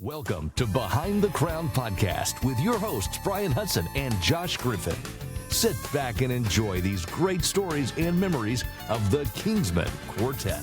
Welcome to Behind the Crown Podcast with your hosts, Brian Hudson and Josh Griffin. Sit back and enjoy these great stories and memories of the Kingsmen Quartet.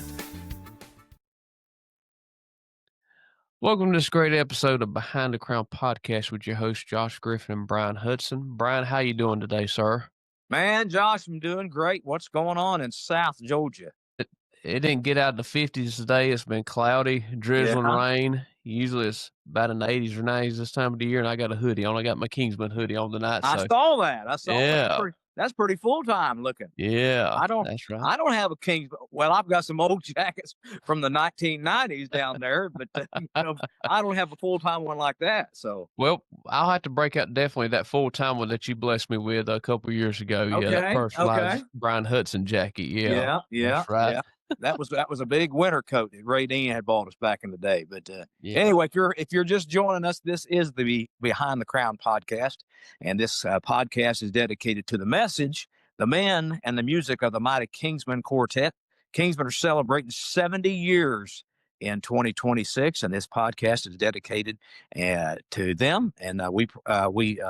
Welcome to this great episode of Behind the Crown Podcast with your hosts, Josh Griffin and Brian Hudson. Brian, how you doing today, sir? Man, Josh, I'm doing great. What's going on in South Georgia? It didn't get out in the 50s today. It's been cloudy, drizzling rain. Usually it's about in the 80s or 90s this time of the year, and I got a hoodie on. I got my Kingsman hoodie on tonight. I saw that. Yeah. That's pretty full-time looking. Yeah, that's right. I don't have a Kingsman. Well, I've got some old jackets from the 1990s down there, but I don't have a full-time one like that. So, well, I'll have to break out definitely that full-time one that you blessed me with a couple of years ago. Okay, yeah, that personalized Brian Hudson jacket. Yeah, that's right. Yeah. That was a big winter coat that Ray Dean had bought us back in the day. But anyway, if you're just joining us, this is the Behind the Crown podcast, and this podcast is dedicated to the message, the men, and the music of the mighty Kingsmen Quartet. Kingsmen are celebrating 70 years in 2026, and this podcast is dedicated to them. And we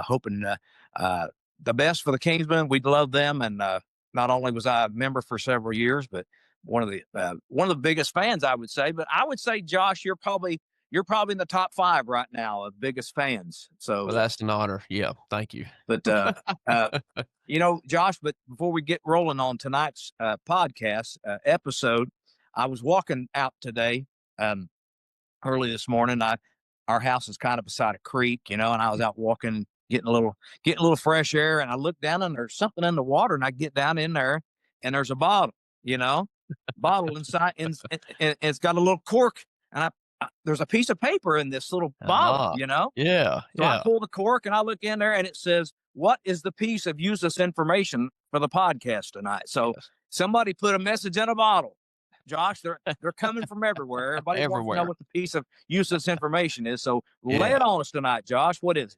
hoping the best for the Kingsmen. We love them, and not only was I a member for several years, but one of the biggest fans, I would say. But I would say, Josh, you're probably in the top 5 right now of biggest fans. So well, that's an honor. Yeah, thank you. But Josh, but before we get rolling on tonight's podcast episode, I was walking out today early this morning. Our house is kind of beside a creek, and I was out walking, getting a little fresh air, and I looked down and there's something in the water, and I get down in there and there's a bottle, bottle inside, and it's got a little cork, and there's a piece of paper in this little bottle, Yeah. So I pull the cork and I look in there and it says, "What is the piece of useless information for the podcast tonight?" So somebody put a message in a bottle. Josh, they're coming from everywhere. Everybody wants to know what the piece of useless information is. So lay it on us tonight, Josh. What is it?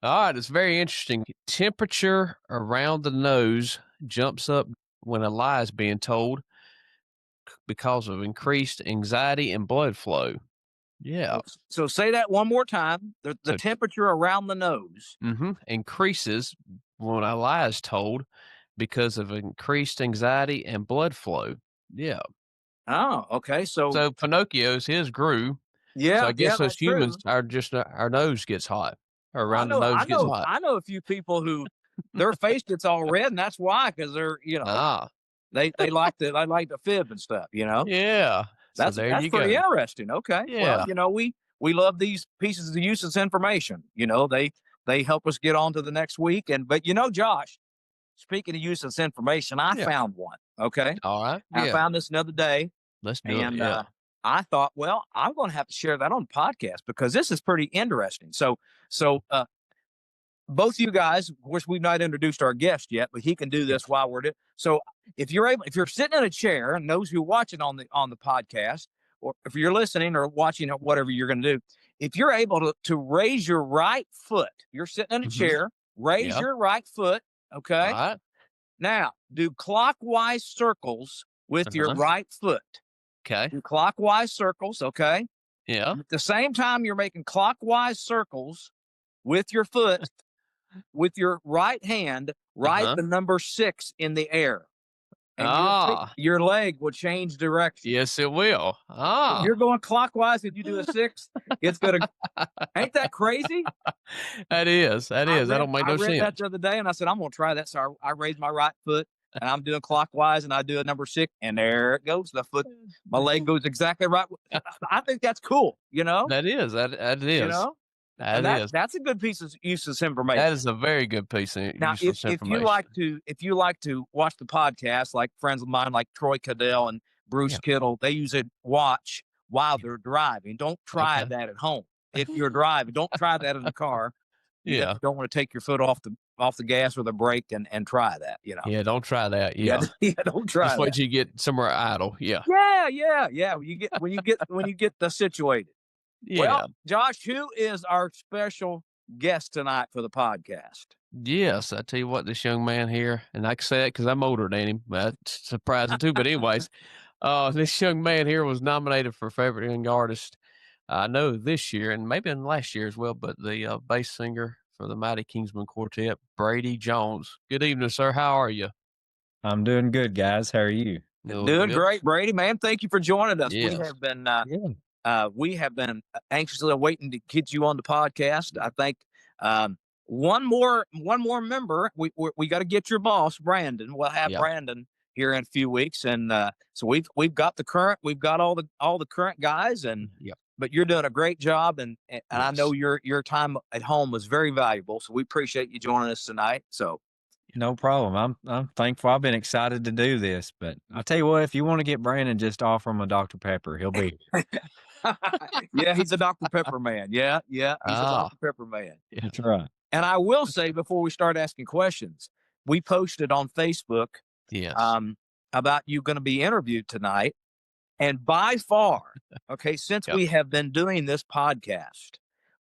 All right, it's very interesting. Temperature around the nose jumps up when a lie is being told because of increased anxiety and blood flow. Yeah. So say that one more time. The temperature around the nose increases when a lie is told because of increased anxiety and blood flow. Yeah. Oh, okay. So Pinocchio's, his grew. Yeah. So I guess those humans are just our nose gets hot. Or around the nose gets hot. I know a few people who their face gets all red, and that's why, because they're they like to fib and stuff, Yeah. That's pretty interesting. Okay. Yeah. Well, we love these pieces of useless information. They help us get on to the next week. But Josh, speaking of useless information, I found one. Okay. All right. I found this another day. Let's do it. Yeah. I thought, well, I'm going to have to share that on the podcast because this is pretty interesting. So both you guys, of course, we've not introduced our guest yet, but he can do this while we're doing. So if you're sitting in a chair, and those who are watching on the podcast, or if you're listening or watching or whatever you're going to do, if you're able to raise your right foot, you're sitting in a chair, raise your right foot. Okay. All right. Now do clockwise circles with your right foot. Okay. Do clockwise circles. Okay. Yeah. At the same time, you're making clockwise circles with your foot, with your right hand, write the number 6 in the air. And your leg will change direction. Yes, it will. If you're going clockwise, if you do a 6, it's going to, ain't that crazy? That is. That don't make no sense. I read that the other day and I said, I'm going to try that. So I raised my right foot and I'm doing clockwise and I do a number 6 and there it goes. The foot, my leg goes exactly right. I think that's cool. That is. That is. That's a good piece of useless information. That is a very good piece of useless information. If you like to watch the podcast, like friends of mine, like Troy Cadell and Bruce Kittle, they use a watch while they're driving. Don't try that at home. If you're driving, don't try that in the car. You don't want to take your foot off the gas or the brake and try that. Yeah, don't try that. Yeah, don't try. Just wait till you get somewhere idle. Yeah. Yeah. When you get the situated. Yeah. Well, Josh, who is our special guest tonight for the podcast? Yes, I tell you what, this young man here, and I can say that because I'm older than him. That's surprising too. But anyways, this young man here was nominated for Favorite Young Artist I know this year and maybe in last year as well, but the bass singer for the Mighty Kingsmen Quartet, Brady Jones. Good evening, sir. How are you? I'm doing good, guys. How are you? Doing Good. great, Brady, man. Thank you for joining us. Yes. We have been anxiously waiting to get you on the podcast. I think one more member. We got to get your boss, Brandon. We'll have Brandon here in a few weeks, and so we've got all the current guys, and but you're doing a great job, and I know your time at home was very valuable. So we appreciate you joining us tonight. So. No problem. I'm thankful. I've been excited to do this, but I'll tell you what, if you want to get Brandon, just offer him a Dr. Pepper. He'll be Yeah, he's a Dr. Pepper man. Yeah, he's a Dr. Pepper man. That's right. And I will say before we start asking questions, we posted on Facebook about you going to be interviewed tonight. And by far, since we have been doing this podcast,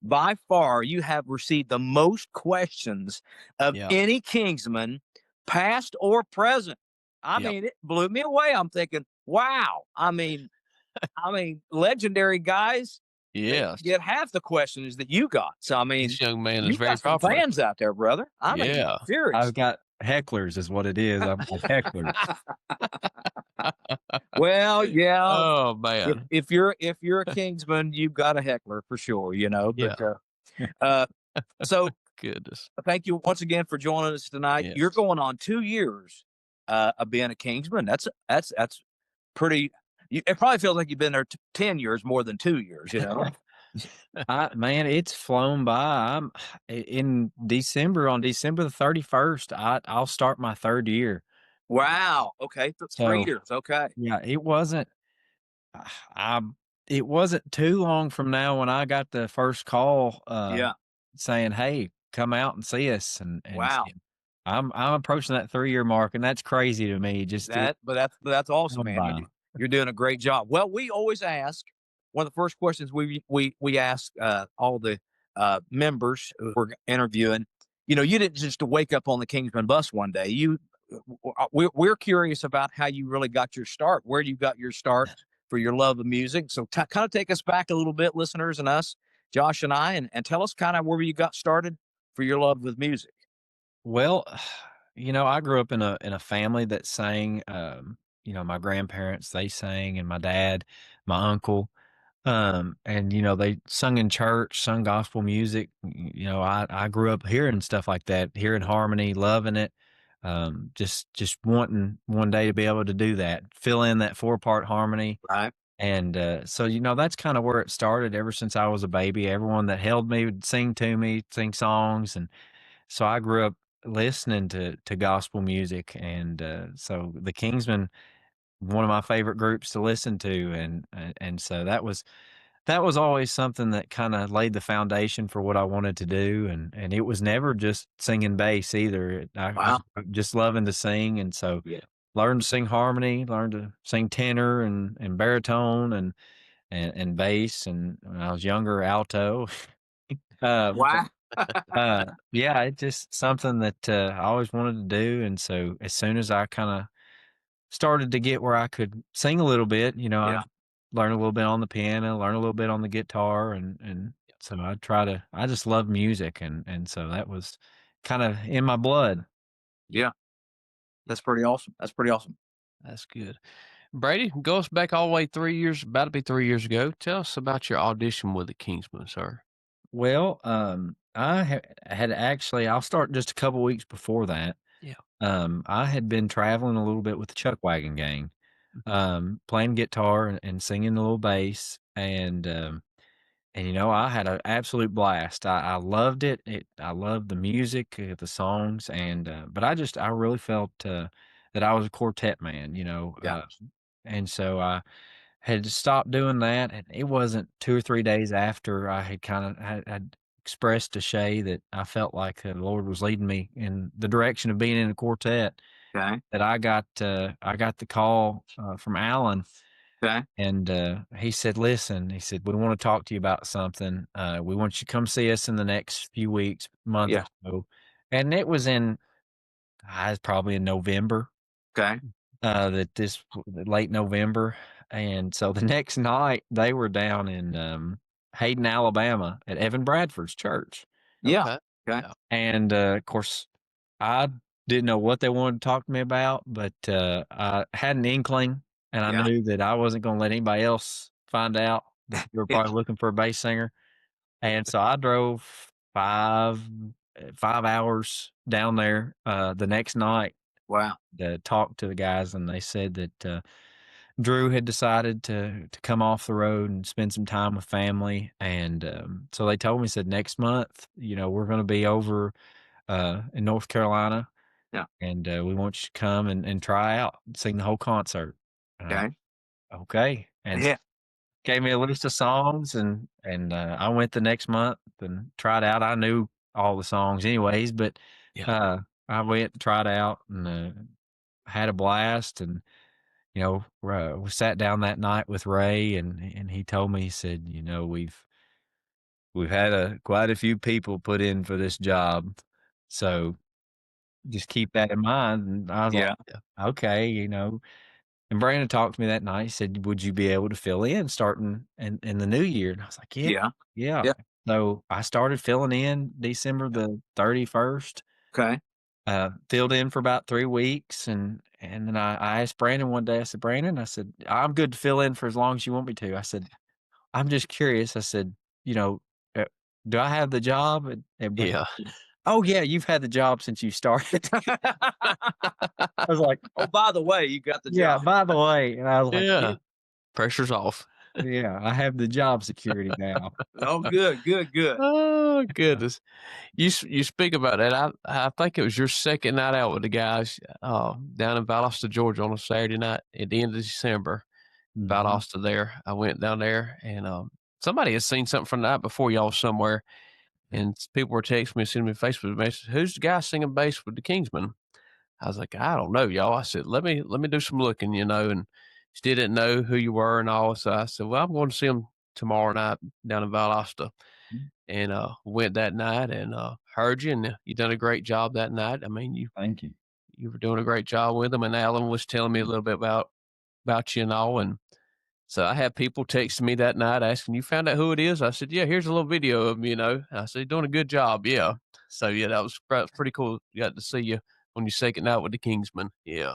by far, you have received the most questions of any Kingsman, past or present. I mean, it blew me away. I'm thinking, wow. I mean, legendary guys. Yes. Get half the questions that you got. So I mean, this young man you is very got some popular. fans out there, brother. I mean, serious. I've got hecklers, is what it is. I'm a heckler. Well, yeah. Oh man. If you're a Kingsman, you've got a heckler for sure. You know. But, so goodness. Thank you once again for joining us tonight. Yes. You're going on 2 years of being a Kingsman. That's pretty. It probably feels like you've been there 10 years more than 2 years. You know. Man, it's flown by. I'm in December, on December the 31st. I'll start my 3rd year. Wow. Okay. 3 years. Okay. Yeah, it wasn't too long from now when I got the first call saying, "Hey, come out and see us." And wow. I'm approaching that 3-year mark, and that's crazy to me. But that's awesome, man. You're doing a great job. Well, we always ask, one of the first questions we ask all the members who we're interviewing. You know, you didn't just wake up on the Kingsman bus one day. We're curious about how you really got your start, where you got your start for your love of music. So kind of take us back a little bit, listeners and us, Josh and I, and tell us kind of where you got started for your love with music. Well, you know, I grew up in a family that sang. You know, my grandparents, they sang, and my dad, my uncle, and you know, they sung in church, sung gospel music. You know, I grew up hearing stuff like that, hearing harmony, loving it. Just wanting one day to be able to do that, fill in that 4-part harmony. Right. And so, you know, that's kind of where it started. Ever since I was a baby, everyone that held me would sing to me, sing songs. And so I grew up listening to gospel music. And so the Kingsmen, one of my favorite groups to listen to. And so that was always something that kind of laid the foundation for what I wanted to do. And it was never just singing bass either. I just loving to sing. And so learned to sing harmony, learned to sing tenor and baritone and bass. And when I was younger, alto. Wow. Yeah, it's just something that I always wanted to do. And so as soon as I kind of started to get where I could sing a little bit, you know, I learned a little bit on the piano, learn a little bit on the guitar. And so I just love music. And so that was kind of in my blood. Yeah. That's pretty awesome. That's good. Brady, go us back all the way 3 years, about to be 3 years ago. Tell us about your audition with the Kingsmen, sir. Well, I had actually, I'll start just a couple weeks before that. Yeah. I had been traveling a little bit with the Chuck Wagon Gang, playing guitar and singing a little bass. And you know, I had an absolute blast. I loved it. I loved the music, the songs. And, but I really felt, that I was a quartet man, you know, and so I had stopped doing that. And it wasn't 2 or 3 days after I had had expressed to Shay that I felt like the Lord was leading me in the direction of being in a quartet. Okay. That I got the call from Alan. Okay. And he said, "Listen," he said, "we want to talk to you about something. We want you to come see us in the next few weeks, month or so." And it was probably in November. Okay. Late November. And so the next night they were down Hayden, Alabama, at Evan Bradford's church. Yeah. Okay. Okay. And of course, I didn't know what they wanted to talk to me about, but I had an inkling, and I Yeah. knew that I wasn't going to let anybody else find out that they were probably looking for a bass singer. And so I drove 5 hours down there the next night Wow. to talk to the guys, and they said that Drew had decided to come off the road and spend some time with family. And so they told me, said, next month, we're going to be over in North Carolina. Yeah. And we want you to come and try out, sing the whole concert. Okay. Okay. And Yeah. gave me a list of songs, and I went the next month and tried out. I knew all the songs anyways, but I went and tried out and had a blast. And we sat down that night with Ray, and he told me, he said, we've had quite a few people put in for this job, so just keep that in mind. And I was like, okay, And Brandon talked to me that night. He said, would you be able to fill in starting in the new year? And I was like, yeah. Yeah. So I started filling in December the 31st. Okay. Filled in for about 3 weeks. And then I asked Brandon one day, I said, Brandon, I said, I'm good to fill in for as long as you want me to. I said, I'm just curious. I said, do I have the job? And Brandon said, oh, yeah, you've had the job since you started. I was like, oh, by the way, you got the job. Yeah, by the way. And I was like, yeah. Pressure's off. Yeah, I have the job security now. Oh, good. Oh, goodness. You speak about that. I think it was your second night out with the guys down in Valdosta, Georgia on a Saturday night at the end of December. Valdosta there. I went down there, and somebody had seen something from the night before y'all somewhere, and people were texting me, sending me Facebook messages. Who's the guy singing bass with the Kingsmen? I was like, I don't know, y'all. I said, let me do some looking, and still didn't know who you were and all. So I said, well, I'm going to see them tomorrow night down in Valdosta. And went that night and heard you, and you done a great job that night. I mean, thank you. You were doing a great job with them, and Alan was telling me a little bit about you and all. And so I had people texting me that night asking, you found out who it is? I said, yeah, here's a little video of me, And I said, you're doing a good job. Yeah. So yeah, that was pretty cool. Got to see you on your second night with the Kingsmen. Yeah.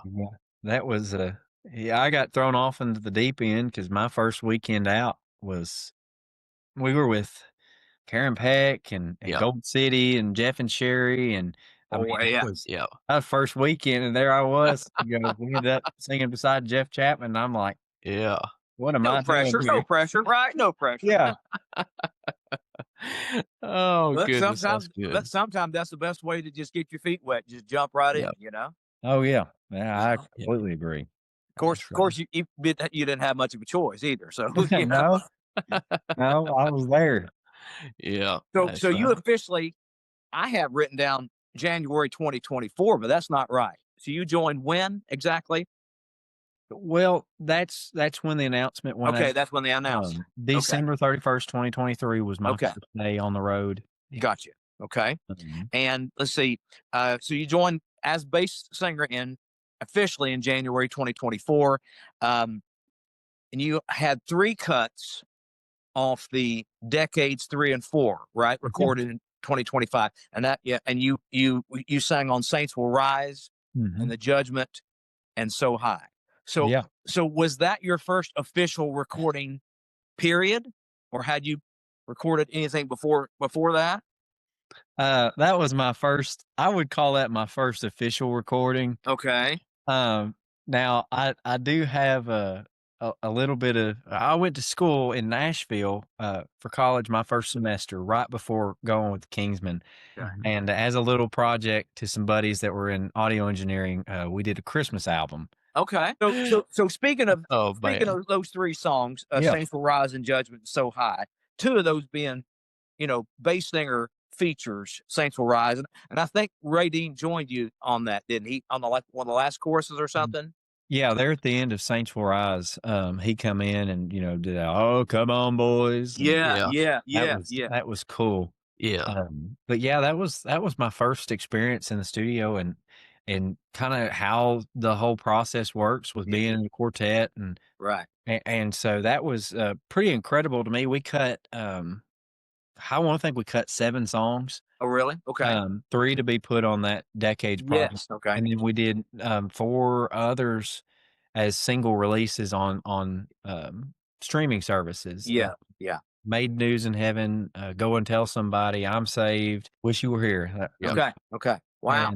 That was I got thrown off into the deep end because my first weekend out we were with Karen Peck and Gold City and Jeff and Sherry, and that was my first weekend, and there I was. We ended up singing beside Jeff Chapman, and I'm like, what am I doing here? No pressure, right? No pressure. Yeah. Oh, but goodness, sometimes that's the best way to just get your feet wet. Just jump right in, Oh yeah, I completely agree. Of course, you didn't have much of a choice either. So no, I was there. Yeah. So you officially, I have written down January 2024, but that's not right. So you joined when exactly? Well, that's when the announcement went out. Okay, that's when they announced. December 31st, 2023 was my first day on the road. Gotcha. Okay. And let's see. So you joined as bass singer officially in January 2024. And you had 3 cuts off the Decades 3 and 4, right? Recorded in 2025. And and you sang on Saints Will Rise and The Judgment and So High. So was that your first official recording period, or had you recorded anything before that? That was my first. I would call that my first official recording. Okay. Now I do have a little bit of. I went to school in Nashville for college my first semester, right before going with the Kingsmen, and as a little project to some buddies that were in audio engineering, we did a Christmas album. Okay. So speaking of those 3 songs, Saints Will Rise and Judgment So High, 2 of those being, bass singer features, Saints Will Rise, and I think Ray Dean joined you on that, didn't he? On one of the last choruses or something. Yeah, there at the end of Saints Will Rise, he come in and did "Oh Come On Boys." That was cool. Yeah. But yeah, that was my first experience in the studio, and and kind of how the whole process works with being in the quartet. And Right. and so that was pretty incredible to me. We cut I want to think we cut 7 songs, Oh, really? Okay. 3 to be put on that Decades project, Yes. Okay. and then we did 4 others as single releases on streaming services. Yeah. Yeah. Made News in Heaven, Go and Tell Somebody, I'm Saved, Wish You Were Here. Yeah. Okay. Okay. Wow.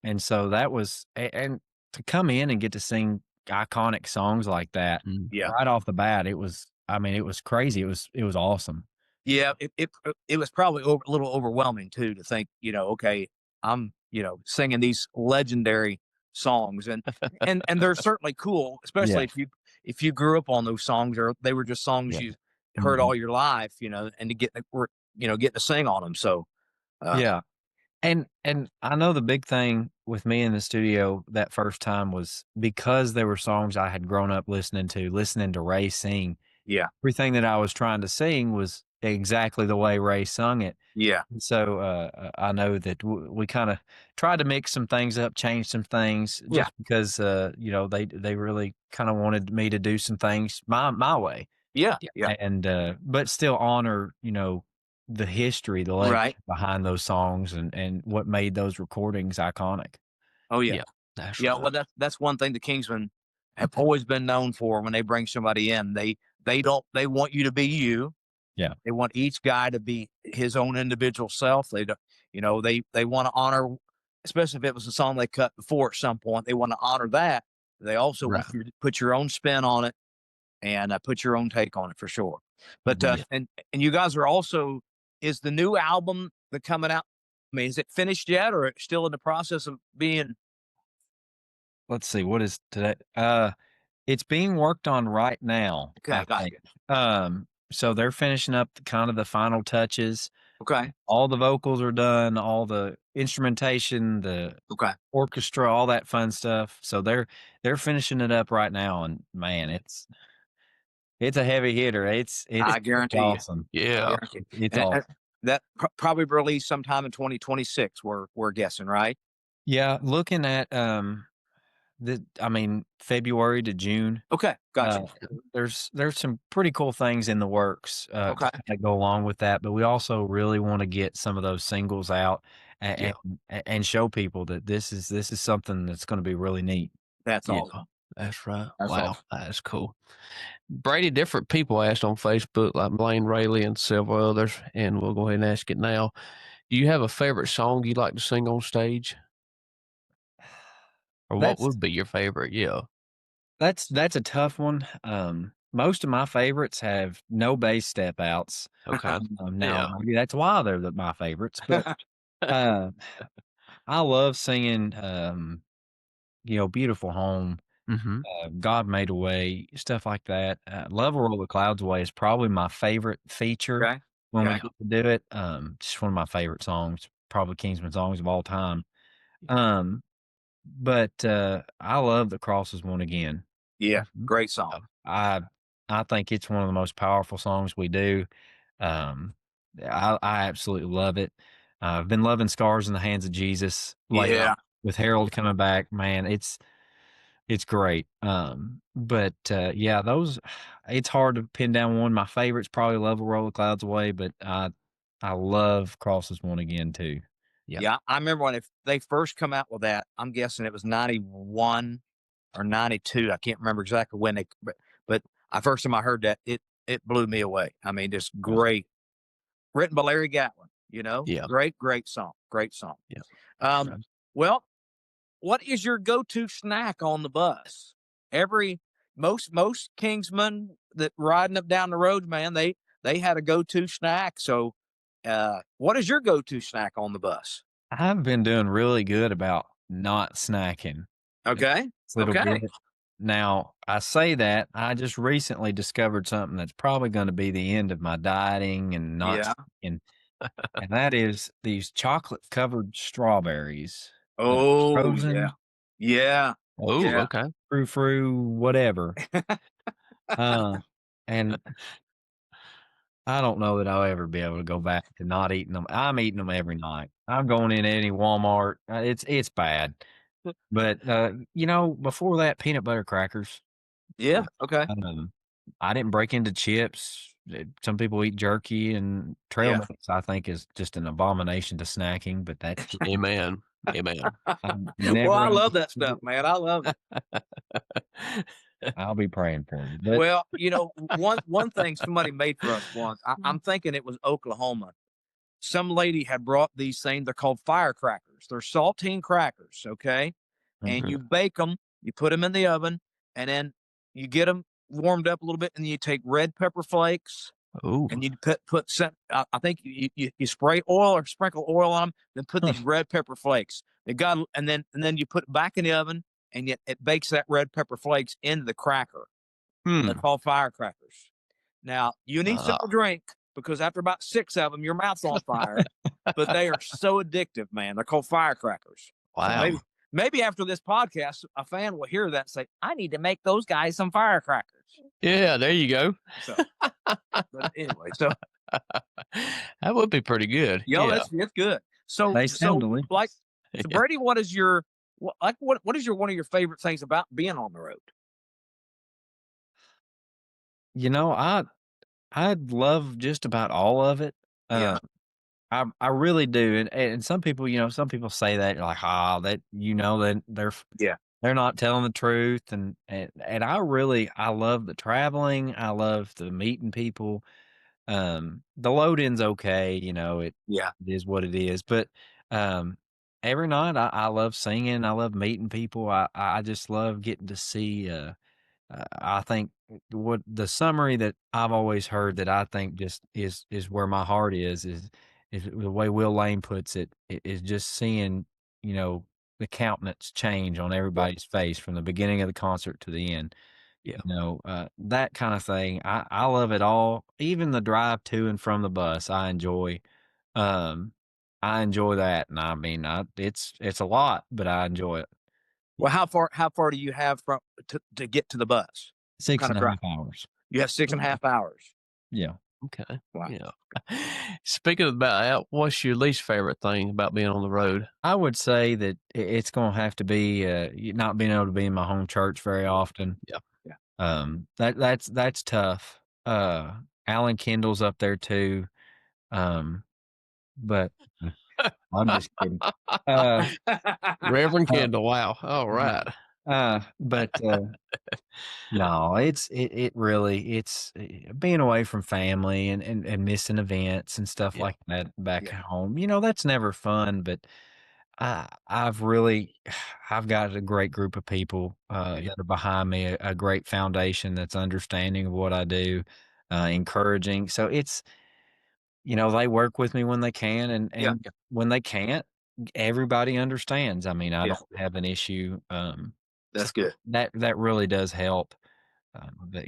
And so that was and to come in and get to sing iconic songs like that Yeah. right off the bat, it was crazy. It was awesome. Yeah. It was probably a little overwhelming too to think, okay, I'm, singing these legendary songs, and they're certainly cool, especially if you grew up on those songs, or they were just songs you heard all your life, and to get to sing on them. So Yeah. And I know the big thing with me in the studio that first time was because there were songs I had grown up listening to Ray sing. yeah. Everything that I was trying to sing was exactly the way Ray sung it. Yeah. And so I know that we kind of tried to mix some things up, change some things, just because they really kind of wanted me to do some things my way. Yeah. Yeah. And but still honor the history, the legacy Right. behind those songs, and what made those recordings iconic. Oh yeah. Yeah. That's Yeah. right. Well, that's one thing the Kingsmen have always been known for. When they bring somebody in, they want you to be you. Yeah. They want each guy to be his own individual self. They don't, they want to honor, especially if it was a song they cut before at some point, they want to honor that. They also want you to put your own spin on it and put your own take on it for sure. But and you guys are also, is the new album that coming out? I mean, is it finished yet, or still in the process of being? Let's see, what is today? It's being worked on right now. Okay, I think. gotcha. So they're finishing up kind of the final touches. Okay. All the vocals are done, all the instrumentation, the orchestra, all that fun stuff. So they're finishing it up right now, and man, it's a heavy hitter. It's I guarantee awesome. Yeah. It's awesome. That probably released sometime in 2026. We're guessing, right? Yeah, looking at February to June. Okay, gotcha. There's some pretty cool things in the works that go along with that, but we also really want to get some of those singles out and show people that this is something that's going to be really neat. That's awesome. That's right. That's wow, awesome. that's cool. Brady, different people asked on Facebook, like Blaine Rayleigh and several others, and we'll go ahead and ask it now. Do you have a favorite song you like to sing on stage? Or what would be your favorite? Yeah. That's a tough one. Most of my favorites have no bass step outs. Okay. Now maybe that's why they're my favorites. But I love singing, Beautiful Home, God Made a Way, stuff like that. Love Will Roll the Clouds Away is probably my favorite feature when we get to do it. Just one of my favorite songs, probably Kingsman songs of all time. But I love The Cross Is Won Again. Yeah, great song. I think it's one of the most powerful songs we do. I absolutely love it. I've been loving Scars in the Hands of Jesus lately. Yeah. With Harold coming back, man, it's great. But those, it's hard to pin down one. My favorite's probably Love Will Roll the Clouds Away, but I love Cross Is Won Again too. Yeah, I remember when they first come out with that. I'm guessing it was 91 or 92. I can't remember exactly when but the first time I heard that, it blew me away. I mean, just great. Written by Larry Gatlin, Yeah. Great song. Great song. Yeah. Well, what is your go-to snack on the bus? Most Kingsmen that riding up down the road, man, they had a go-to snack. So what is your go-to snack on the bus? I've been doing really good about not snacking. Okay. Bit. Now, I say that I just recently discovered something that's probably going to be the end of my dieting and not snacking, and that is these chocolate-covered strawberries. Oh, frozen. Yeah. Oh, okay. Frou, whatever. And I don't know that I'll ever be able to go back to not eating them. I'm eating them every night. I'm going in any Walmart. It's bad. But before that, peanut butter crackers. Yeah. Okay. I didn't break into chips. Some people eat jerky, and trail Yeah. mix, I think, is just an abomination to snacking. But that's Amen. Amen. Well, I love that stuff, man. I love it. I'll be praying for you. But Well, one thing somebody made for us once, I'm thinking it was Oklahoma. Some lady had brought these things. They're called firecrackers. They're saltine crackers, okay? And you bake them, you put them in the oven, and then you get them warmed up a little bit, and then you take red pepper flakes, Ooh. and you put some. I think you spray oil or sprinkle oil on them, then put these red pepper flakes. And then you put it back in the oven, and it bakes that red pepper flakes into the cracker. They're called firecrackers. Now you need something to drink because after about 6 of them, your mouth's on fire. But they are so addictive, man. They're called firecrackers. Wow. So maybe after this podcast, a fan will hear that and say, "I need to make those guys some firecrackers." Yeah, there you go. So, but anyway, so that would be pretty good. Yeah. it's good. So, they sound delicious. So Brady, what is what is one of your favorite things about being on the road? I'd love just about all of it. Yeah. I really do. And some people, say that like, that that they're not telling the truth. And I love the traveling. I love the meeting people. The load in's okay, it is what it is. But every night I love singing. I love meeting people. I just love getting to see I think what the summary that I've always heard that I think just is where my heart is the way Will Lane puts it, is just seeing, the countenance change on everybody's face from the beginning of the concert to the end. Yeah. That kind of thing. I love it all. Even the drive to and from the bus, I enjoy. I enjoy that. And I mean, it's a lot, but I enjoy it. Well, how far do you have to get to the bus? 6.5 hours. You have 6.5 hours. Yeah. Okay. Wow. Yeah. Speaking about that, what's your least favorite thing about being on the road? I would say that it's going to have to be not being able to be in my home church very often. Yeah. That's tough. Alan Kendall's up there too. But I'm just kidding. Reverend Kendall. Wow. All right. But no, it really, it's being away from family and missing events and stuff like that back at home. That's never fun, but I've got a great group of people that are behind me, a great foundation that's understanding of what I do, encouraging. So it's, they work with me when they can, and when they can't, everybody understands. I mean, I don't have an issue. That's good. That really does help. But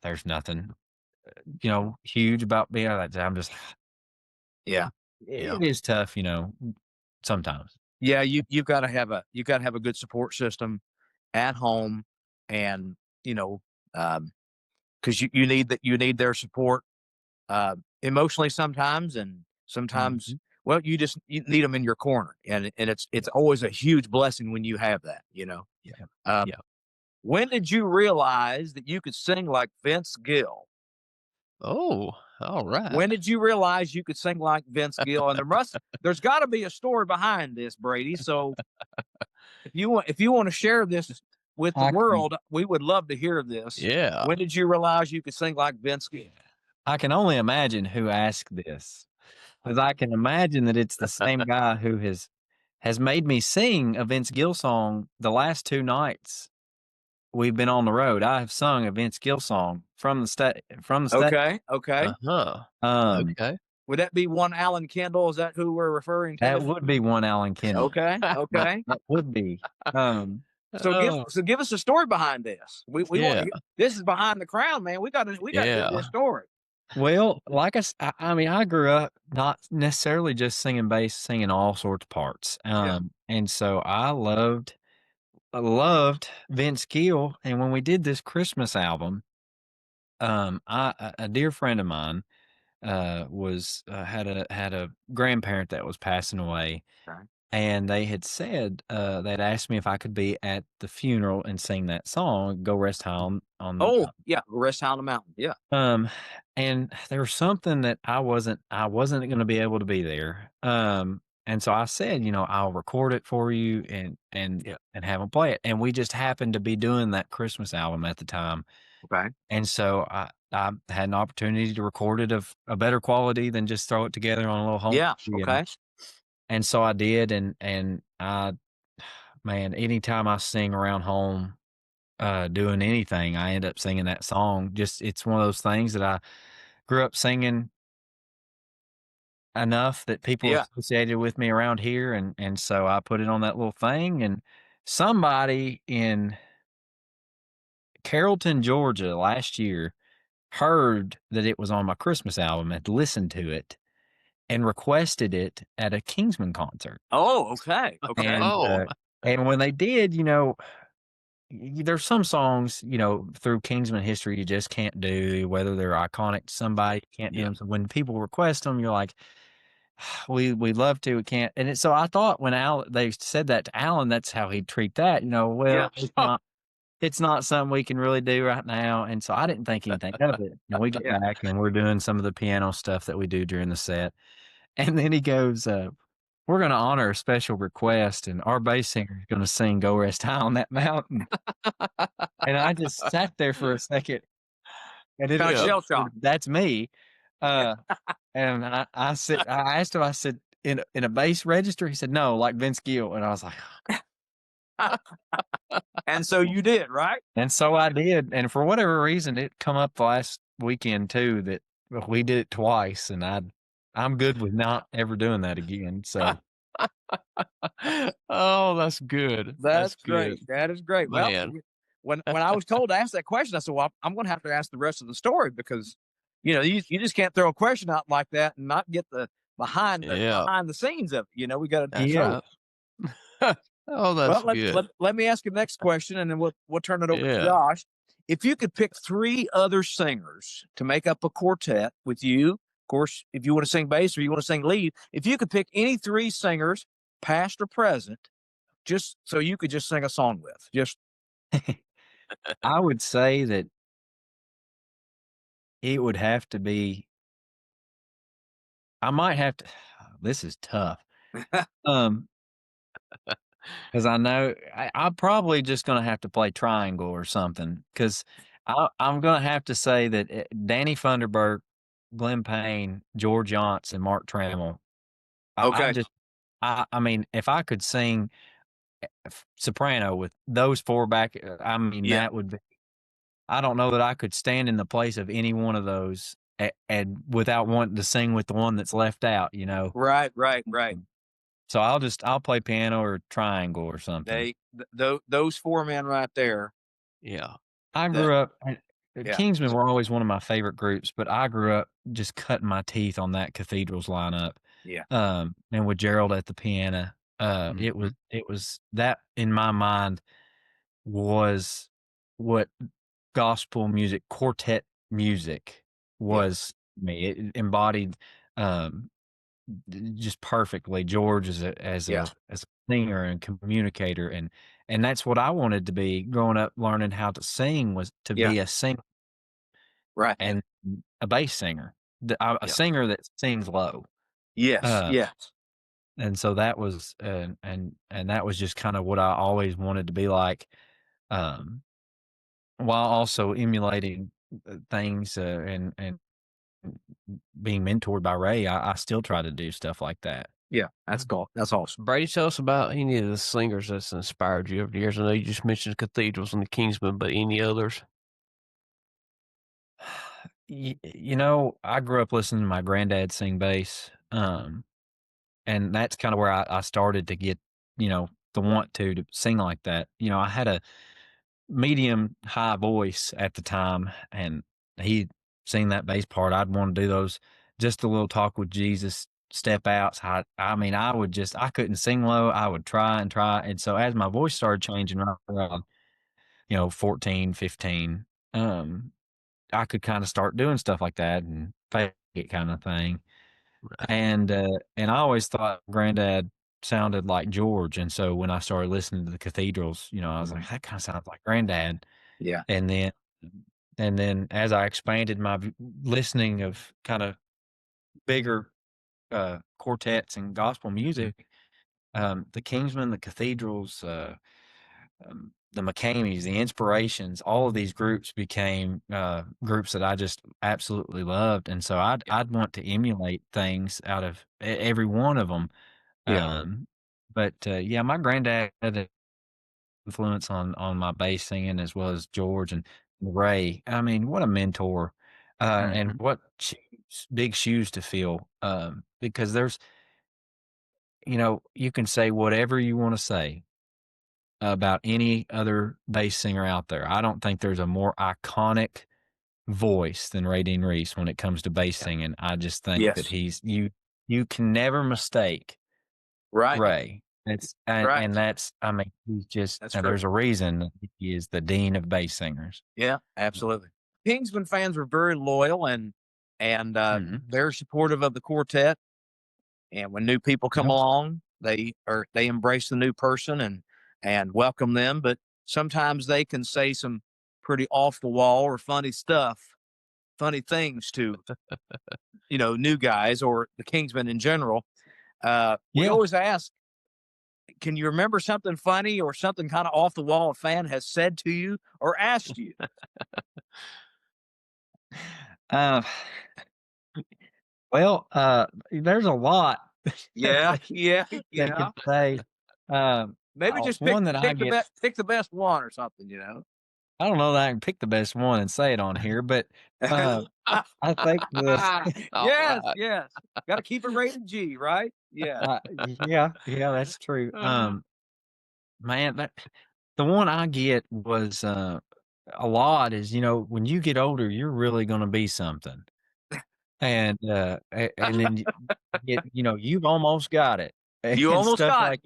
there's nothing, huge about being that. I'm just, it is tough, sometimes. Yeah. You've got to have a good support system at home, and, cause you need their support, emotionally sometimes, and sometimes, well, you need them in your corner, and it's always a huge blessing when you have that, When did you realize that you could sing like Vince Gill? Oh, all right. When did you realize you could sing like Vince Gill? And there's got to be a story behind this, Brady. So if you want to share this with the world, we would love to hear this. Yeah. When did you realize you could sing like Vince Gill? I can only imagine who asked this, because I can imagine that it's the same guy who has made me sing a Vince Gill song the last 2 nights we've been on the road. I have sung a Vince Gill song from the state. Okay. Okay. Would that be one Alan Kendall? Is that who we're referring to? That would be one Alan Kendall. Okay. That would be. So give us a story behind this. We want this is behind the crown, man. We got to hear this story. Well, like I mean, I grew up not necessarily just singing bass, singing all sorts of parts. And so I loved Vince Gill. And when we did this Christmas album, a dear friend of mine was had a grandparent that was passing away. Right. and they had said, they'd asked me if I could be at the funeral and sing that song, "Go Rest High on the Oh, Mountain." yeah, Rest High on the Mountain. Yeah. And there was something that I wasn't gonna be able to be there. And so I said, "I'll record it for you and Yeah. and have them play it." And we just happened to be doing that Christmas album at the time. Okay. And so I had an opportunity to record it of a better quality than just throw it together on a little home Yeah. studio. Okay. And so I did, and I man, anytime I sing around home, doing anything, I end up singing that song. Just it's one of those things that I grew up singing enough that people Yeah. associated with me around here, and so I put it on that little thing, and somebody in Carrollton, Georgia last year heard that it was on my Christmas album, had listened to it, and requested it at a Kingsman concert. Oh, okay. Okay. And, Oh. and when they did, there's some songs, through Kingsman history you just can't do, whether they're iconic to somebody, you can't do Yeah. them. So when people request them, you're like, we'd love to, we can't. And so I thought when they said that to Alan, that's how he'd treat that, Yeah. it's not something we can really do right now. And so I didn't think anything of it. And we get Yeah. back and we're doing some of the piano stuff that we do during the set. And then he goes, we're going to honor a special request, and our bass singer is going to sing "Go Rest High on That Mountain." And I just sat there for a second, and Kind of shell shock. that's me. And I said, I asked him, I said, in a bass register? He said, no, like Vince Gill. And I was like, And so you did, right? and so I did. And for whatever reason, it come up last weekend too that we did it twice, and I'm good with not ever doing that again. So Oh, that's good. That's good. great. That is great. Man. Well, when I was told to ask that question, I said, "Well, I'm going to have to ask the rest of the story because, you just can't throw a question out like that and not get the behind the scenes of it. We got to That's know." right. Oh, that's Well, good. let me ask you the next question, and then we'll turn it over to Yeah. Josh. If you could pick 3 other singers to make up a quartet with you, of course, if you want to sing bass or you want to sing lead, if you could pick any 3 singers, past or present, just so you could just sing a song with, just I would say that it would have to be, I might have to, this is tough. Because I know I'm probably just going to have to play triangle or something. Because I'm going to have to say that Danny Funderburk, Glenn Payne, George Yonts, and Mark Trammell. okay. I mean, if I could sing soprano with those 4 back, I mean, Yeah. that would be. I don't know that I could stand in the place of any one of those and without wanting to sing with the one that's left out. Right. So I'll play piano or triangle or something. Those 4 men right there. Yeah. I grew up. Yeah. Kingsmen were always one of my favorite groups, but I grew up just cutting my teeth on that Cathedrals lineup. Yeah. And with Gerald at the piano, it was that in my mind was what gospel music, quartet music was me. It embodied just perfectly George as a singer and communicator, and that's what I wanted to be growing up. Learning how to sing was to be a singer, Right. and a bass singer, a singer that sings low. Yes. Yes. And so that was and that was just kind of what I always wanted to be like, while also emulating things and being mentored by Ray. I still try to do stuff like that. Yeah. That's cool. That's awesome. Brady, tell us about any of the singers that's inspired you over the years. I know you just mentioned Cathedrals and the Kingsmen, but any others? I grew up listening to my granddad sing bass, and that's kind of where I started to get, the want to sing like that. I had a medium high voice at the time, and he sang that bass part. I'd want to do those, just a little talk with Jesus, step outs. I mean, I couldn't sing low. I would try and try. And so as my voice started changing right around, 14, 15, I could kind of start doing stuff like that and fake it kind of thing. Right. And I always thought granddad sounded like George. And so when I started listening to the Cathedrals, I was like, that kind of sounds like Granddad. Yeah. And then as I expanded my listening of kind of bigger quartets and gospel music, the Kingsmen, the Cathedrals, the McCameys, the Inspirations, all of these groups became groups that I just absolutely loved. And so I'd want to emulate things out of every one of them. Yeah. But my granddad had an influence on my bass singing, as well as George and Ray. I mean, what a mentor, and what big shoes to fill. Because there's, you can say whatever you want to say about any other bass singer out there. I don't think there's a more iconic voice than Ray Dean Reese when it comes to bass singing. I just think that you can never mistake Ray. It's and that's, I mean, he's just, there's a reason that he is the dean of bass singers. Yeah, absolutely. Kingsman fans were very loyal and very supportive of the quartet. And when new people come along, they embrace the new person and welcome them. But sometimes they can say some pretty off the wall or funny things to new guys or the Kingsmen in general. We always ask, can you remember something funny or something kind of off the wall a fan has said to you or asked you? Well, there's a lot. Yeah. They can say. Maybe just pick the best one or something, I don't know that I can pick the best one and say it on here, but I think yes. Got to keep it rated G, right? Yeah. Yeah, that's true. Man, the one I get was a lot is, when you get older, you're really going to be something. And then you've almost got it. You almost got it.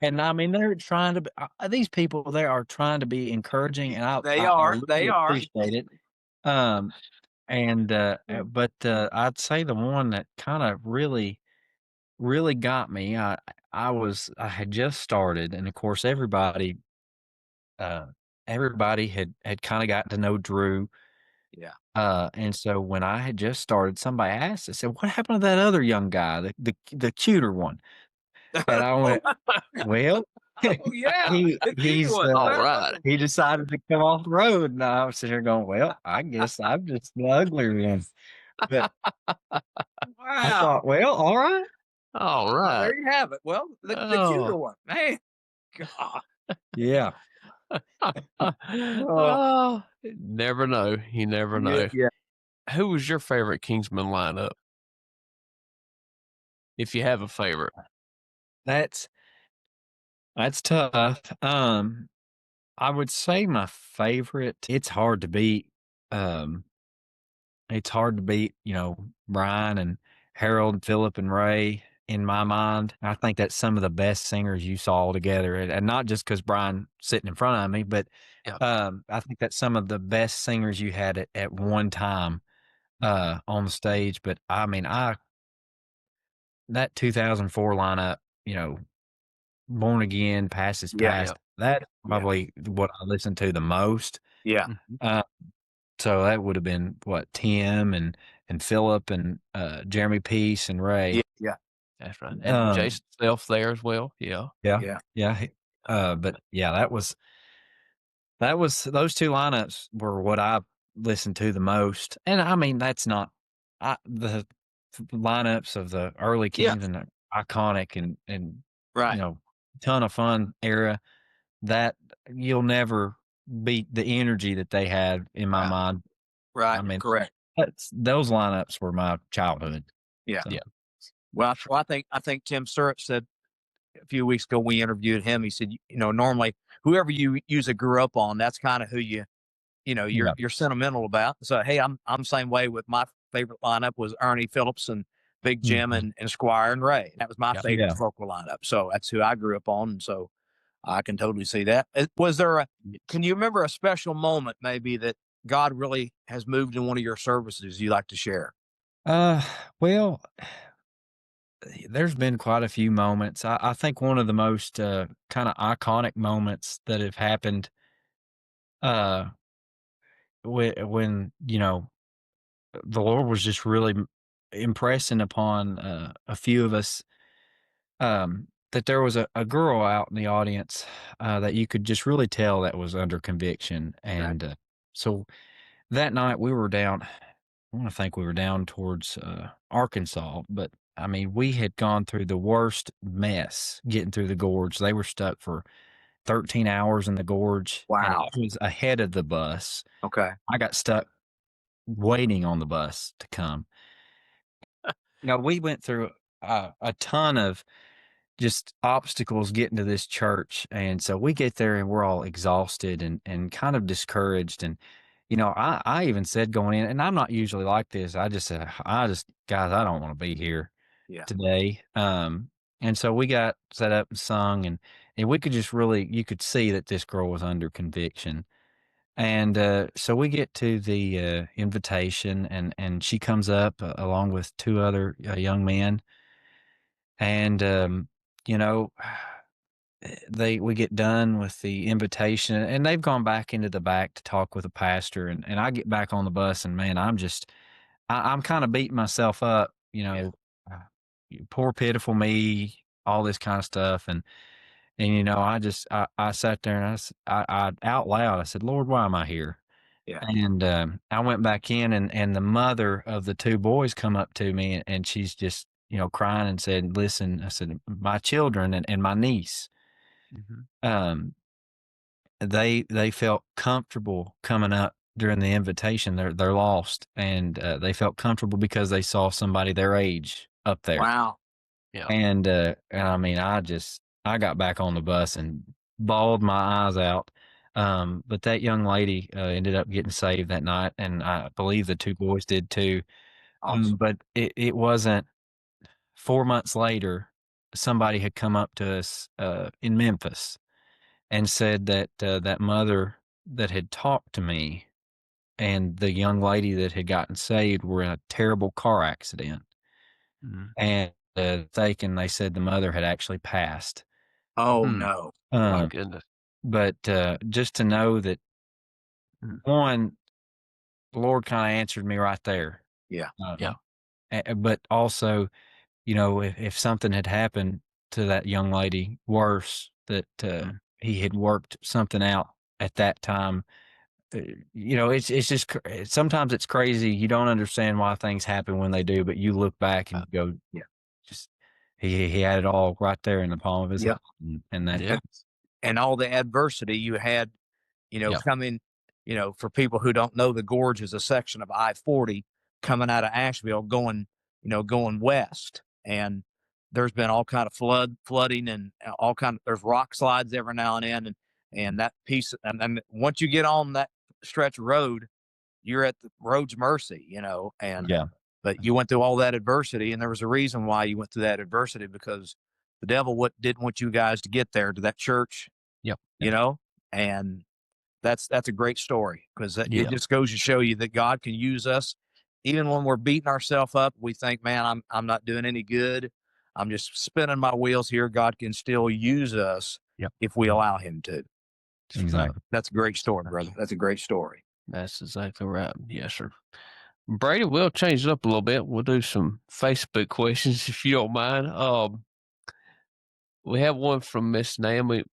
And I mean, they're trying to be, these people there are trying to be encouraging, and I really appreciate it. But I'd say the one that kind of really got me, I had just started, and of course everybody had kind of gotten to know Drew. Yeah. And so when I had just started, somebody asked, I said, what happened to that other young guy, the cuter one? And I went, well, he's all right. He decided to come off the road, and I was sitting here going, well, I guess I'm just the uglier one. But I thought, well, all right. All right. There you have it. Well, the cuter one. Man, God. Yeah. Never know. You never know. Yeah. Who was your favorite Kingsman lineup? If you have a favorite. That's tough. I would say my favorite, it's hard to beat. Brian and Harold and Philip and Ray. In my mind, I think that's some of the best singers you saw together, and not just because Brian sitting in front of me, but I think that's some of the best singers you had at one time on the stage. But I mean, that 2004 lineup, Born Again, Past is Past, that's probably what I listened to the most. Yeah. So that would have been what, Tim and Philip and Jeremy Peace and Ray. Yeah. That's right. And Jason Self there as well. Yeah. But yeah, that was those two lineups were what I listened to the most. And I mean, that's not the lineups of the early Kingsmen are iconic and right. Ton of fun era that you'll never beat the energy that they had in my mind. Right. I mean, correct. Those lineups were my childhood. Yeah. So. Yeah. Well, I think Tim Surratt said a few weeks ago we interviewed him. He said, normally whoever you usually grew up on, that's kind of who you're sentimental about. So hey, I'm same way with my favorite lineup was Ernie Phillips and Big Jim and Squire and Ray. That was my favorite vocal lineup. So that's who I grew up on, and so I can totally see that. Was there can you remember a special moment maybe that God really has moved in one of your services you like to share? Well, there's been quite a few moments. I think one of the most kind of iconic moments that have happened uh, when the Lord was just really impressing upon a few of us, that there was a girl out in the audience that you could just really tell that was under conviction. And so that night we were down, I want to think we were down towards Arkansas, but I mean, we had gone through the worst mess getting through the gorge. They were stuck for 13 hours in the gorge. And Wow. I was ahead of the bus. Okay. I got stuck waiting on the bus to come. Now, we went through a ton of just obstacles getting to this church. And so we get there and we're all exhausted and kind of discouraged. And, I even said going in, and I'm not usually like this. I just said, guys, I don't want to be here today. And so we got set up and sung, and we could just really, you could see that this girl was under conviction. And so we get to the invitation, and she comes up along with two other young men. And, you know, we get done with the invitation, and they've gone back into the back to talk with the pastor. And I get back on the bus, and man, I'm kind of beating myself up, uh, poor, pitiful me, all this kind of stuff. And I sat there and I out loud, I said, Lord, why am I here? Yeah. And I went back in, and the mother of the two boys come up to me, and she's just, crying and said, listen, I said, my children and my niece, um, they felt comfortable coming up during the invitation. They're lost, and they felt comfortable because they saw somebody their age up there. Wow. Yeah. And I mean, I got back on the bus and bawled my eyes out. But that young lady ended up getting saved that night, and I believe the two boys did too. Awesome. But it wasn't 4 months later, somebody had come up to us in Memphis and said that that mother that had talked to me and the young lady that had gotten saved were in a terrible car accident. And they said the mother had actually passed. Oh no. My goodness. But just to know that, one, the Lord kind of answered me right there. Yeah. But also, if something had happened to that young lady worse, that he had worked something out at that time. It's just sometimes it's crazy. You don't understand why things happen when they do, but you look back and go, just he had it all right there in the palm of his hand, and that. And all the adversity you had, coming, for people who don't know, the gorge is a section of I-40 coming out of Asheville going west. And there's been all kind of flooding and there's rock slides every now and then. And that piece, and once you get on that stretch of road, you're at the road's mercy, but you went through all that adversity, and there was a reason why you went through that adversity, because the devil didn't want you guys to get there to that church. And that's a great story, because it just goes to show you that God can use us even when we're beating ourselves up. We think, man, I'm not doing any good. I'm just spinning my wheels here. God can still use us if we allow him to. Exactly. That's a great story, brother. That's a great story. That's exactly right. Yes, sir. Brady, we'll change it up a little bit. We'll do some Facebook questions, if you don't mind. We have one from Miss Naomi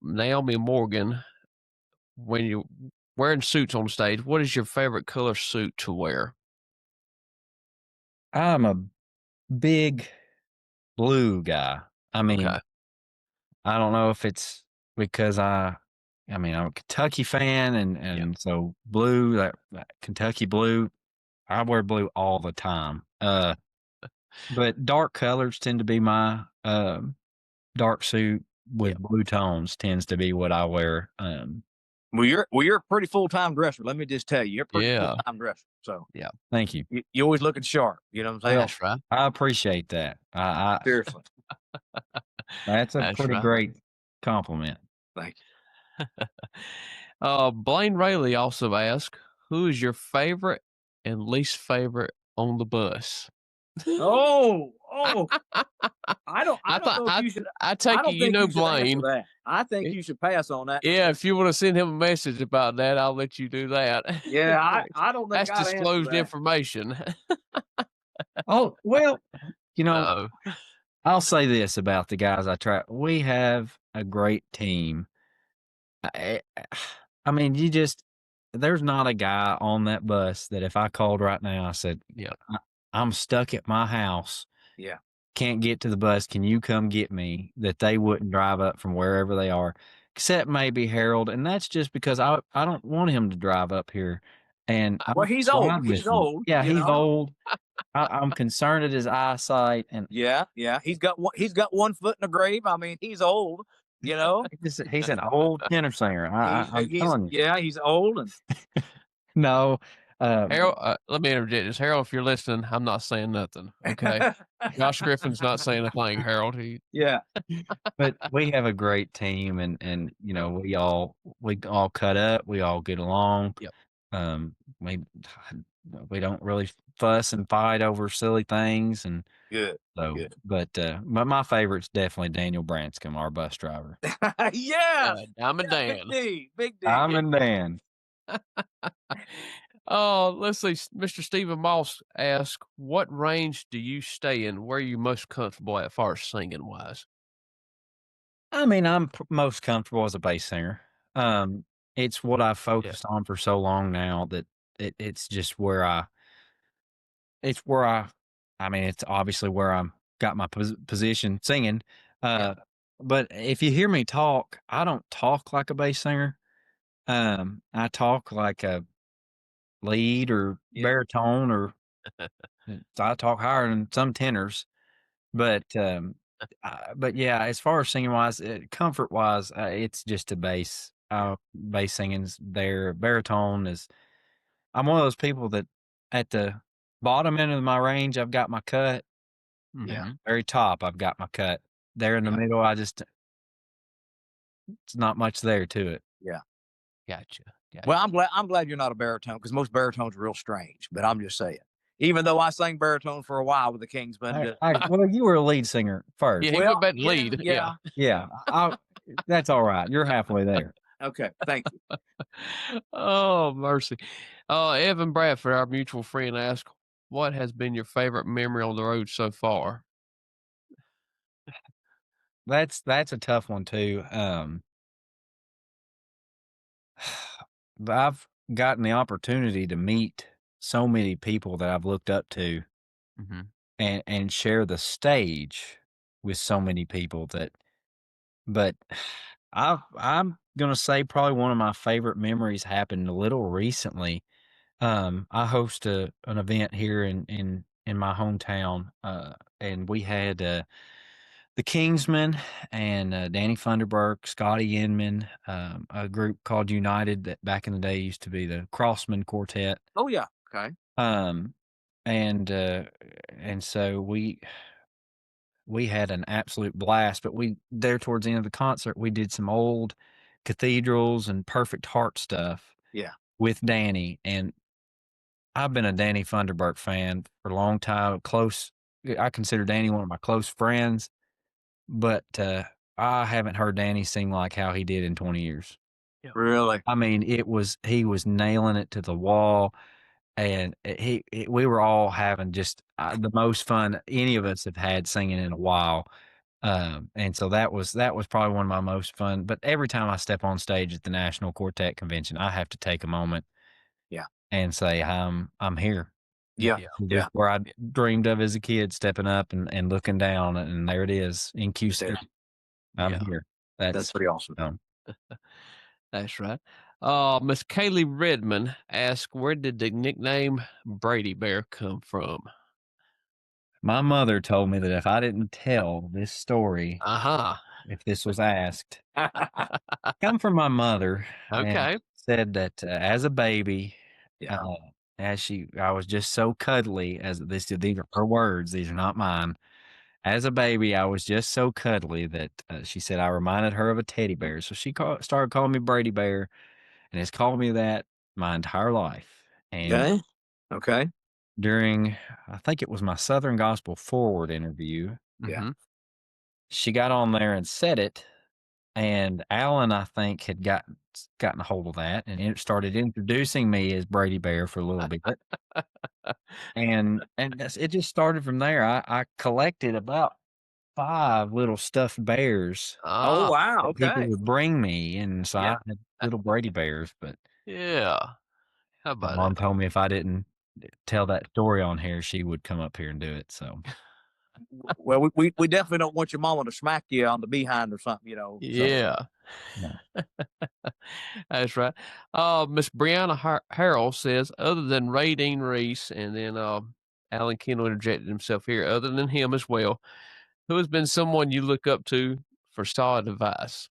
Morgan. When you're wearing suits on stage, what is your favorite color suit to wear? I'm a big blue guy. I mean, I don't know if it's because I'm a Kentucky fan, and so blue, that Kentucky blue, I wear blue all the time. But dark colors tend to be my dark suit with blue tones tends to be what I wear. Well, you're a pretty full-time dresser. Let me just tell you, you're a pretty full-time dresser. So thank you. You're always looking sharp. You know what I'm saying? That's right. I appreciate that. Seriously, that's a pretty great compliment. Thank you. Blaine Rayleigh also asked, who is your favorite and least favorite on the bus? Oh, I don't know if you should. I I take don't it think you should answer Blaine. that. I think you should pass on that. Yeah, if you want to send him a message about that, I'll let you do that. Yeah, I don't think That's I'd answer disclosed that. information. Oh, well, No. I'll say this about the guys I try. We have a great team. I mean, there's not a guy on that bus that if I called right now, I said, Yeah. I'm stuck at my house. Yeah. Can't get to the bus. Can you come get me? That they wouldn't drive up from wherever they are, except maybe Harold. And that's just because I don't want him to drive up here. And Well, he's old. He's old. Yeah, he's old. I'm concerned at his eyesight. And yeah. He's got 1 foot in the grave. I mean, he's old. He's an old tenor singer. I'm telling you. Yeah, he's old. And no. Harold, let me interject this. Harold, if you're listening, I'm not saying nothing. Okay. Josh Griffin's not saying a thing, Harold. Yeah. But we have a great team, and we all cut up. We all get along. Yep. We don't really fuss and fight over silly things, and good. So, good. But my favorite's definitely Daniel Branscombe, our bus driver. Yeah, Diamond Dan. Big D. Diamond Dan. Oh, let's see. Mr. Stephen Moss asked, "What range do you stay in? Where are you most comfortable at, far as singing wise?" I mean, I'm most comfortable as a bass singer. It's what I've focused on for so long now that it's just where I mean, it's obviously where I'm got my position singing. But if you hear me talk, I don't talk like a bass singer. I talk like a lead or baritone, or I talk higher than some tenors. But yeah, as far as singing wise, comfort wise, it's just a bass. Bass singing's there. Baritone is. I'm one of those people that at the bottom end of my range, I've got my cut. Yeah. Very top, I've got my cut. There in the middle, it's not much there to it. Yeah. Gotcha. Well, I'm glad you're not a baritone, because most baritones are real strange. But I'm just saying, even though I sang baritone for a while with the Kingsmen. Well, you were a lead singer first. Yeah, he went back to lead. Yeah. That's all right. You're halfway there. Okay, thank you. Oh, mercy. Evan Bradford, our mutual friend, asked, "What has been your favorite memory on the road so far?" That's a tough one too. I've gotten the opportunity to meet so many people that I've looked up to, and share the stage with so many people but I'm gonna say probably one of my favorite memories happened a little recently. I host an event here in my hometown, and we had the Kingsmen and Danny Funderburk, Scotty Inman, a group called United that back in the day used to be the Kingsmen Quartet. Oh yeah, okay. And so we had an absolute blast. But there towards the end of the concert, we did some old cathedrals and Perfect Heart stuff. Yeah, with Danny, and I've been a Danny Funderburk fan for a long time. I consider Danny one of my close friends. But I haven't heard Danny sing like how he did in 20 years. Really? I mean, he was nailing it to the wall, and we were all having just the most fun any of us have had singing in a while. And so that was probably one of my most fun. But every time I step on stage at the National Quartet Convention, I have to take a moment, and say I'm here. Just where I dreamed of as a kid, stepping up and looking down, and there it is in QC. I'm here. That's pretty awesome. That's right. Miss Kaylee Redmond asked, "Where did the nickname Brady Bear come from?" My mother told me that if I didn't tell this story, if this was asked, come from my mother. Okay. Said that as a baby, I was just so cuddly. These are her words; these are not mine. As a baby, I was just so cuddly that she said I reminded her of a teddy bear. So she started calling me Brady Bear, and has called me that my entire life. And okay. During, I think it was my Southern Gospel Forward interview, she got on there and said it, and Alan, I think, had gotten a hold of that, and it started introducing me as Brady Bear for a little bit. And it just started from there. I collected about 5 little stuffed bears Oh, wow. that people Okay. would bring me, and so Yeah. I had little Brady Bears, but Yeah. How my about mom that? told me if I didn't tell that story on here, she would come up here and do it, so. Well, we definitely don't want your mama to smack you on the behind or something, you know. So. Yeah. No. That's right. Miss Brianna Harrell says, other than Ray Dean Reese, and then Alan Kendall interjected himself here, other than him as well, who has been someone you look up to for solid advice?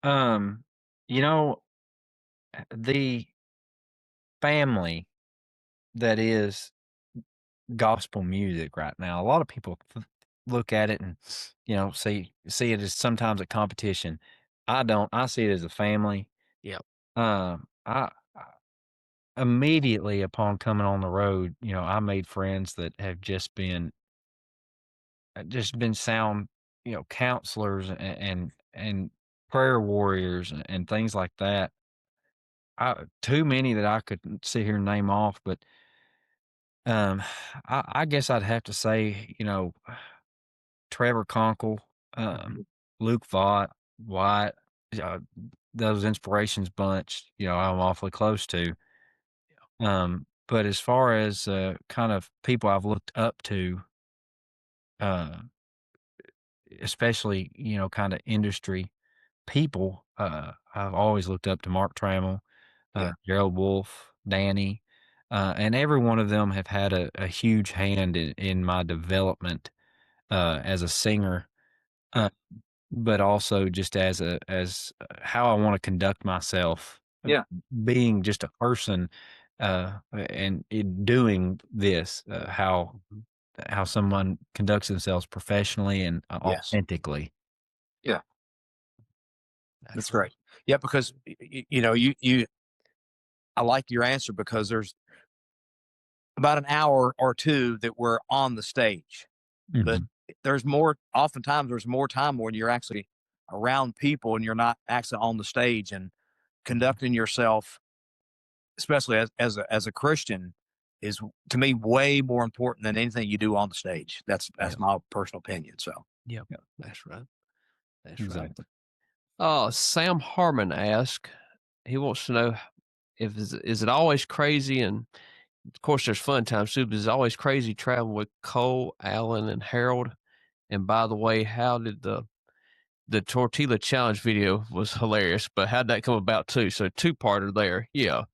You know, the family that is gospel music right now, a lot of people look at it and, see it as sometimes a competition. I don't. I see it as a family. Yep. I immediately upon coming on the road, I made friends that have just been sound, counselors and prayer warriors and things like that. Too many that I could sit here and name off, but um, I guess I'd have to say, Trevor Conkle, Luke Vaught, White, uh, those inspirations bunch. I'm awfully close to. But as far as kind of people I've looked up to, uh, especially kind of industry people, I've always looked up to Mark Trammell, Yeah. Gerald Wolfe, Danny, and every one of them have had a huge hand in my development as a singer, Yeah. but also just as how I want to conduct myself, Yeah. being just a person, and in doing this, how someone conducts themselves professionally and Yes. authentically. Yeah. That's great. Yeah, because you I like your answer because there's about an hour or two that we're on the stage, but Mhm. oftentimes there's more time when you're actually around people and you're not actually on the stage and conducting yourself, especially as a Christian, is to me way more important than anything you do on the stage. That's my personal opinion. So. Yep. That's right. That's Exactly. right. Sam Harmon asked, he wants to know if is it always crazy, and of course there's fun times too, but is it always crazy traveling with Cole, Alan, and Harold? And by the way, how did the tortilla challenge video was hilarious, but how'd that come about too? So two-parter there. Yeah.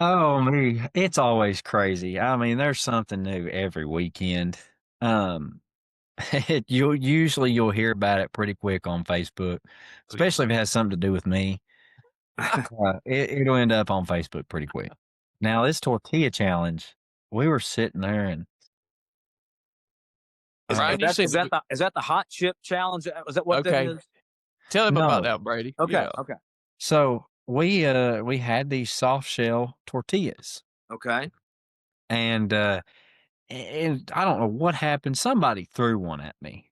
Oh, me. It's always crazy. I mean, there's something new every weekend. Um, you'll hear about it pretty quick on Facebook, especially if it has something to do with me. It'll end up on Facebook pretty quick. Now, this tortilla challenge, we were sitting there and Brian, you seem to is that the hot chip challenge? Is that what that okay. is? Tell him about no. that, Brady. Okay. Yeah. Okay. So we had these soft shell tortillas, Okay. and I don't know what happened. Somebody threw one at me.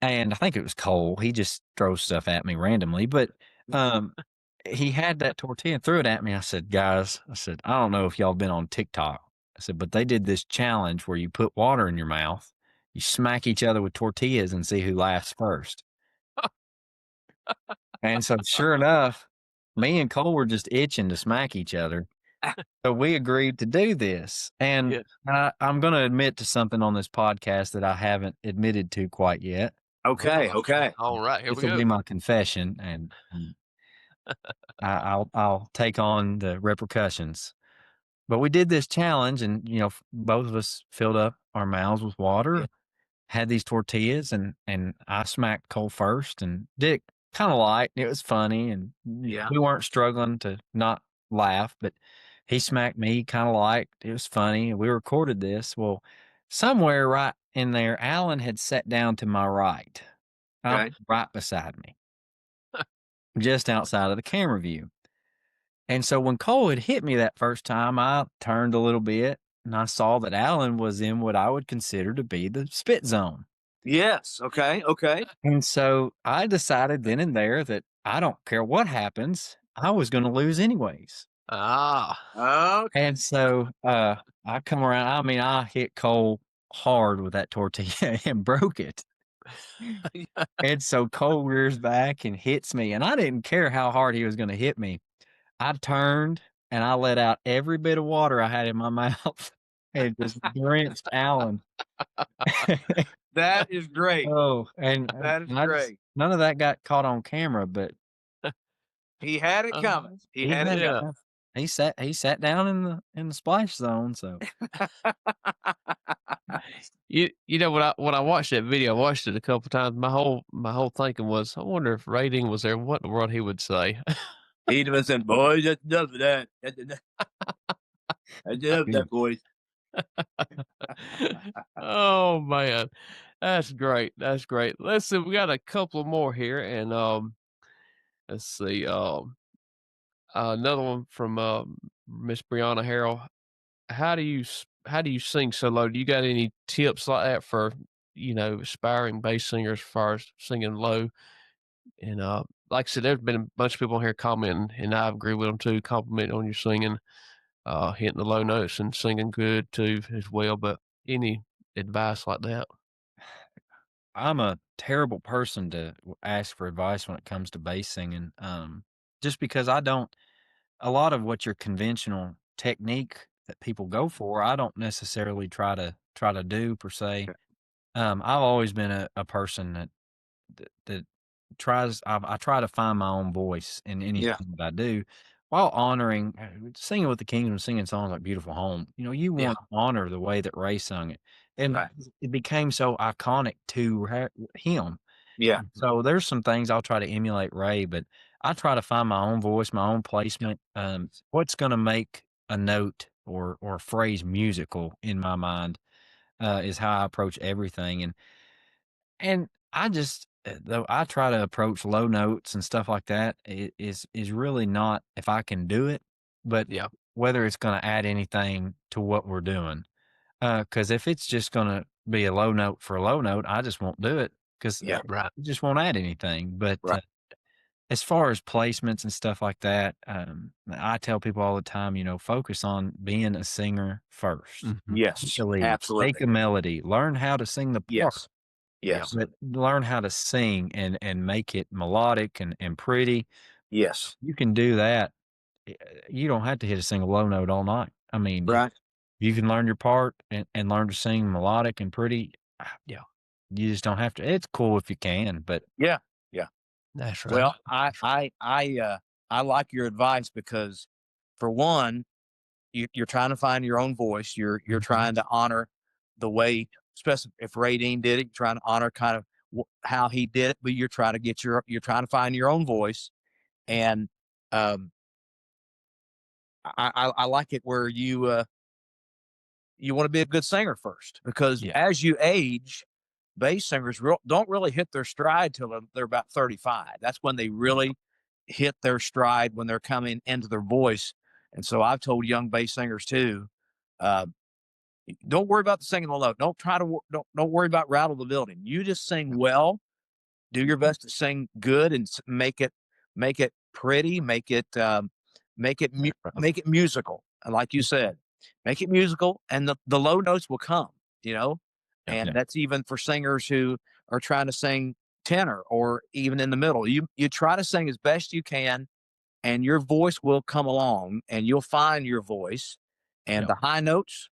And I think it was Cole. He just throws stuff at me randomly, but he had that tortilla and threw it at me. I said, guys, I don't know if y'all been on TikTok. I said, but they did this challenge where you put water in your mouth, you smack each other with tortillas and see who laughs first. And so sure enough, me and Cole were just itching to smack each other. So we agreed to do this. And I'm going to admit to something on this podcast that I haven't admitted to quite yet. Okay. Okay. All right. Here This we will go. be my confession, and I'll take on the repercussions. But we did this challenge, and both of us filled up our mouths with water, had these tortillas, and I smacked Cole first, and did it kind of light. It was funny, and we weren't struggling to not laugh. But he smacked me kind of light. It was funny. We recorded this. Well, somewhere right in there, Alan had sat down to my right, right beside me, just outside of the camera view. And so when Cole had hit me that first time, I turned a little bit, and I saw that Alan was in what I would consider to be the spit zone. Yes. Okay. Okay. And so I decided then and there that I don't care what happens, I was going to lose anyways. Okay. And so I come around. I mean, I hit Cole hard with that tortilla and broke it. And so Cole rears back and hits me, and I didn't care how hard he was going to hit me. I turned and I let out every bit of water I had in my mouth and just drenched Alan. That is great. Oh, and That is great. None of that got caught on camera, but he had it coming. He had it coming. He sat down in the splash zone. So you know when I watched that video, I watched it a couple times. My whole thinking was, I wonder if Rating was there, what in the world he would say. He'd have said, "Boys, that's enough of that. That's enough of that, boys." Oh man, that's great. That's great. Let's see, we got a couple more here, and let's see, another one from Miss Brianna Harrell. How do you sing so low? Do you got any tips like that for aspiring bass singers as far as singing low? And like I said, there's been a bunch of people on here commenting, and I agree with them too, complimenting on your singing, hitting the low notes and singing good too as well. But any advice like that? I'm a terrible person to ask for advice when it comes to bass singing. Just because I don't, a lot of what your conventional technique that people go for, I don't necessarily try to do per se. I've always been a person that tries. I try to find my own voice in anything that I do, while honoring singing with the Kingsmen, singing songs like "Beautiful Home." You want to honor the way that Ray sung it, and it became so iconic to him. Yeah. So there's some things I'll try to emulate Ray, but I try to find my own voice, my own placement. What's going to make a note or a phrase musical in my mind is how I approach everything, and I just though I try to approach low notes and stuff like that, it is really not if I can do it, but whether it's going to add anything to what we're doing. Because if it's just going to be a low note for a low note, I just won't do it because it just won't add anything. But as far as placements and stuff like that, I tell people all the time, focus on being a singer first. Yes, absolutely. Take a melody, learn how to sing the part. Yes. But learn how to sing and make it melodic and pretty. Yes. You can do that. You don't have to hit a single low note all night. I mean, you can learn your part and learn to sing melodic and pretty. You just don't have to. It's cool if you can, but yeah. That's right. Well, I like your advice because, for one, you're trying to find your own voice. You're trying to honor the way, especially if Ray Dean did it, you're trying to honor kind of how he did it, but you're trying to find your own voice. And I like it where you want to be a good singer first, because as you age, bass singers don't really hit their stride till they're about 35. That's when they really hit their stride, when they're coming into their voice. And so I've told young bass singers too, don't worry about the singing low. Don't worry about rattle the building. You just sing well. Do your best to sing good and make it pretty. Make it musical. And like you said, make it musical, and the low notes will come. And that's even for singers who are trying to sing tenor or even in the middle. You try to sing as best you can, and your voice will come along, and you'll find your voice. And the high notes.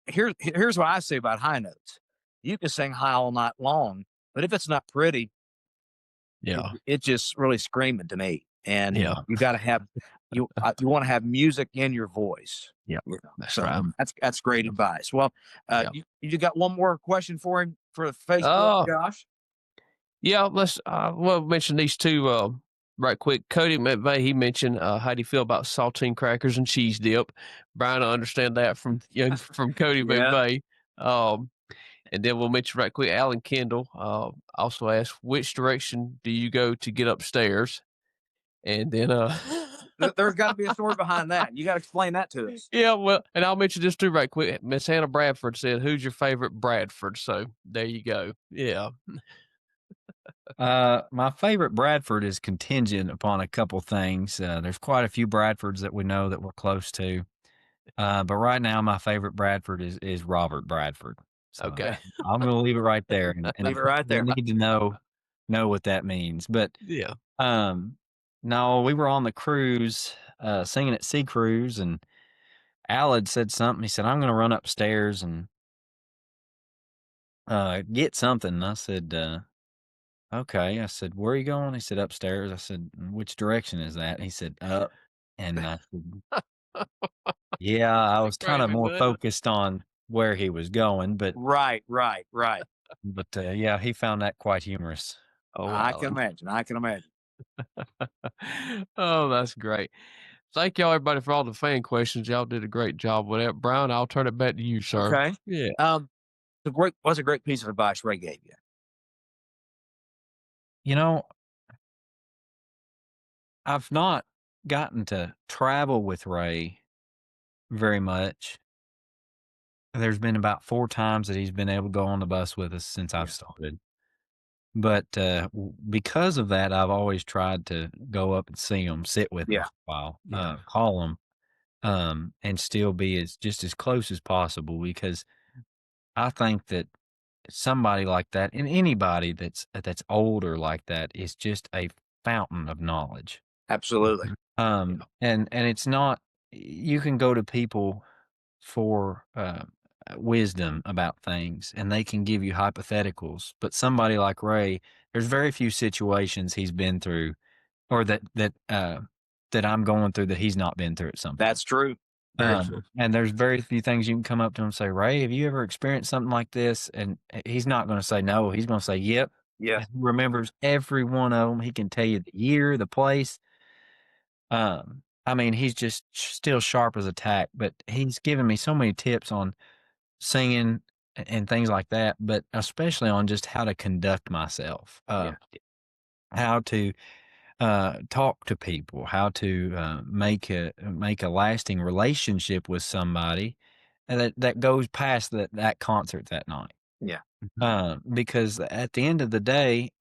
Here's what I say about high notes. You can sing high all night long, but if it's not pretty, it's just really screaming to me. And you got to have you want to have music in your voice. That's right. That's great advice. Well, you got one more question for him for the Facebook, Josh? Yeah, let's mention these two right quick. Cody McVeigh, he mentioned how do you feel about saltine crackers and cheese dip? Brian, I understand that from Cody McVeigh. And then we'll mention right quick, Alan Kendall also asked, which direction do you go to get upstairs? And then There's got to be a story behind that. You got to explain that to us. Yeah, well, and I'll mention this too right quick. Miss Hannah Bradford said, "Who's your favorite Bradford?" So there you go. Yeah. My favorite Bradford is contingent upon a couple things. There's quite a few Bradfords that we know that we're close to. But right now, my favorite Bradford is Robert Bradford. So Okay. I'm going to leave it right there, and Leave it right there. you need to know what that means. But Yeah. no, we were on the cruise, singing at Sea Cruise, and Al had said something. He said, "I'm going to run upstairs and get something." And I said, "Okay." I said, "Where are you going?" He said, "Upstairs." I said, "Which direction is that?" He said, "Up." And I said, "Yeah, I was kind of Crazy, more man. focused on where he was going, but Right. yeah, he found that quite humorous." Oh, I wow. can imagine. Oh, that's great. Thank y'all, everybody, for all the fan questions. Y'all did a great job with that. Brian, I'll turn it back to you, sir. Okay. Yeah. What's a great piece of advice Ray gave you? You know, I've not gotten to travel with Ray very much. There's been about 4 times that he's been able to go on the bus with us since I've Yeah. started. But, because of that, I've always tried to go up and see him, sit with him Yeah. for a while, Yeah. call him, and still be just as close as possible, because I think that somebody like that, and anybody that's older like that, is just a fountain of knowledge. Absolutely. And it's not, you can go to people for wisdom about things, and they can give you hypotheticals, but somebody like Ray, there's very few situations he's been through, or that I'm going through, that he's not been through at some point. That's true. Very true. And there's very few things you can come up to him and say, "Ray, have you ever experienced something like this?" And he's not going to say no. He's going to say, "Yep." Yeah. And he remembers every one of them. He can tell you the year, the place. I mean, he's just still sharp as a tack, but he's given me so many tips on singing and things like that, but especially on just how to conduct myself, how to talk to people, how to make a lasting relationship with somebody, and that goes past that concert that night. Yeah. Because at the end of the day,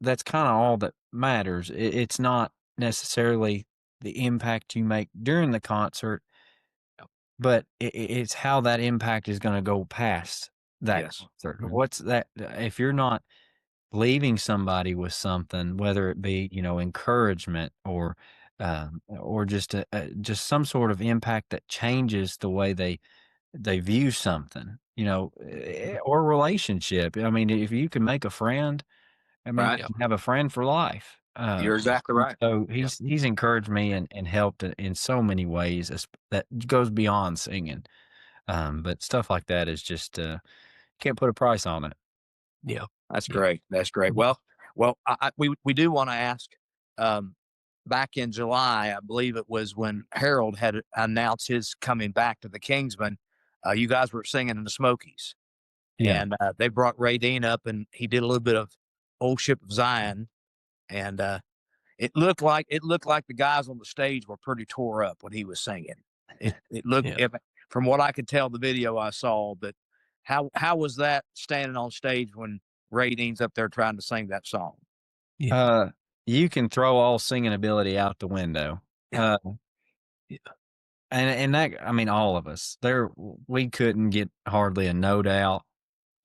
that's kind of all that matters. It's not necessarily the impact you make during the concert, but it's how that impact is going to go past that Yes. concert. What's that? If you're not leaving somebody with something, whether it be, encouragement, or just some sort of impact that changes the way they view something, or relationship. I mean, if you can make a friend, I mean, Right. you can have a friend for life. You're exactly right. So he's encouraged me and helped in so many ways, that goes beyond singing. But stuff like that is just, can't put a price on it. Yeah. That's Yeah. great. That's great. Well, we do want to ask. Back in July, I believe it was, when Harold had announced his coming back to the Kingsmen, you guys were singing in the Smokies, Yeah. and they brought Ray Dean up, and he did a little bit of "Old Ship of Zion," and it looked like the guys on the stage were pretty tore up when he was singing. It looked, Yeah. from what I could tell, the video I saw, that how was that standing on stage when Ray Dean's up there trying to sing that song? You can throw all singing ability out the window. Yeah. And that, I mean, all of us there, we couldn't get hardly a note out.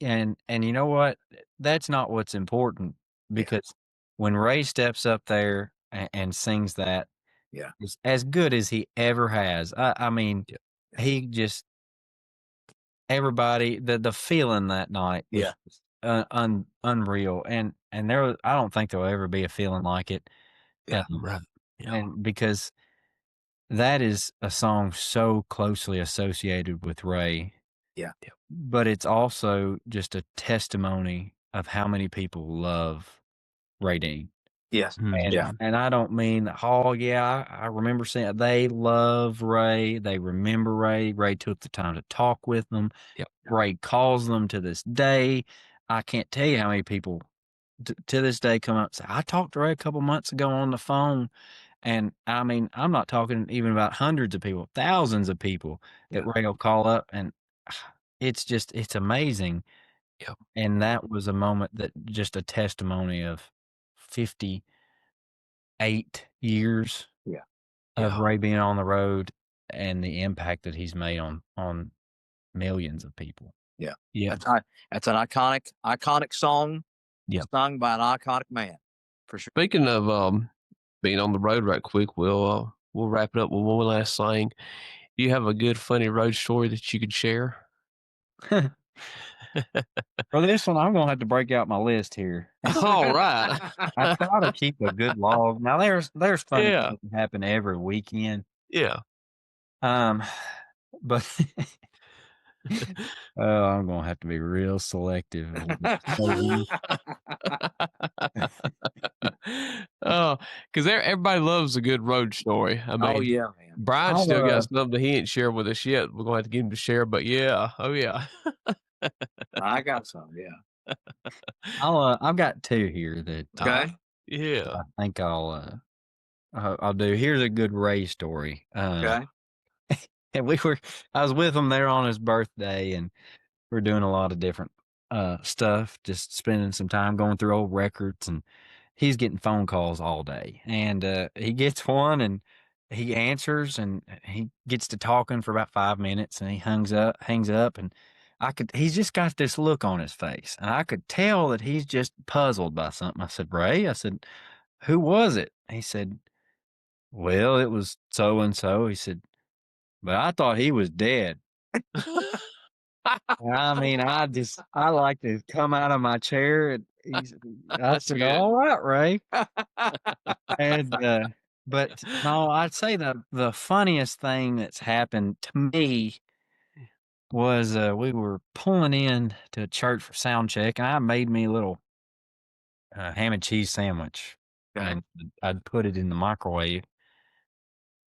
And you know what? That's not what's important, because when Ray steps up there and sings that, Yeah. it's as good as he ever has. I mean, he just, everybody, the feeling that night was unreal. And I don't think there'll ever be a feeling like it. Yeah. Right. Yeah. And because that is a song so closely associated with Ray. Yeah. But it's also just a testimony of how many people love Ray Dean. Yes. And I don't mean, oh yeah, I remember saying they love Ray. They remember Ray. Ray took the time to talk with them. Yep. Ray calls them to this day. I can't tell you how many people to this day come up and say, "I talked to Ray a couple months ago on the phone, And I mean, I'm not talking even about hundreds of people, thousands of people that Ray will call up, and it's amazing. Yeah. And that was a moment that just a testimony of 58 years of Ray being on the road and the impact that he's made on millions of people. Yeah. Yeah. That's an iconic song. Yeah. Sung by an iconic man, for sure. Speaking of being on the road right quick, we'll wrap it up with one last thing. Do you have a good, funny road story that you could share? For this one, I'm gonna have to break out my list here. All right. I try to keep a good log. Now there's funny Yeah. things that happen every weekend. Yeah. But I'm gonna have to be real selective. Oh, because everybody loves a good road story. I mean, oh yeah, man. Brian still got something he ain't shared with us yet. We're gonna have to get him to share, but yeah, oh yeah. I got some, yeah. I've got two here that Okay. Yeah. I think I'll do. Here's a good Ray story. Okay. And I was with him there on his birthday, and we're doing a lot of different stuff, just spending some time going through old records, and he's getting phone calls all day. And he gets one, and he answers, and he gets to talking for about 5 minutes, and he hangs up, and he's just got this look on his face, and I could tell that he's just puzzled by something. I said, Ray, who was it? He said, well, it was so and so. He said, but I thought he was dead. I mean, I like to come out of my chair, and I said, all right, Ray. And but no, I'd say the funniest thing that's happened to me was we were pulling in to a church for sound check, and I made me a little ham and cheese sandwich, and I'd put it in the microwave.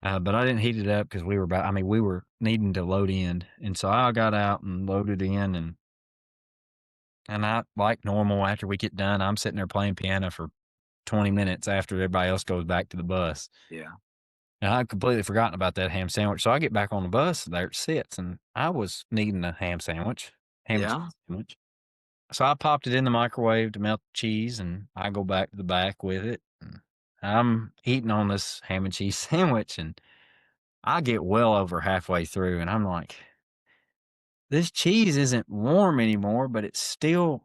But I didn't heat it up because we were needing to load in. And so I got out and loaded in, and I, like normal, after we get done, I'm sitting there playing piano for 20 minutes after everybody else goes back to the bus. Yeah. And I'd completely forgotten about that ham sandwich. So I get back on the bus, there it sits, and I was needing a ham sandwich. And cheese sandwich. So I popped it in the microwave to melt the cheese, and I go back to the back with it. And I'm eating on this ham and cheese sandwich, and I get well over halfway through, and I'm like, this cheese isn't warm anymore, but it's still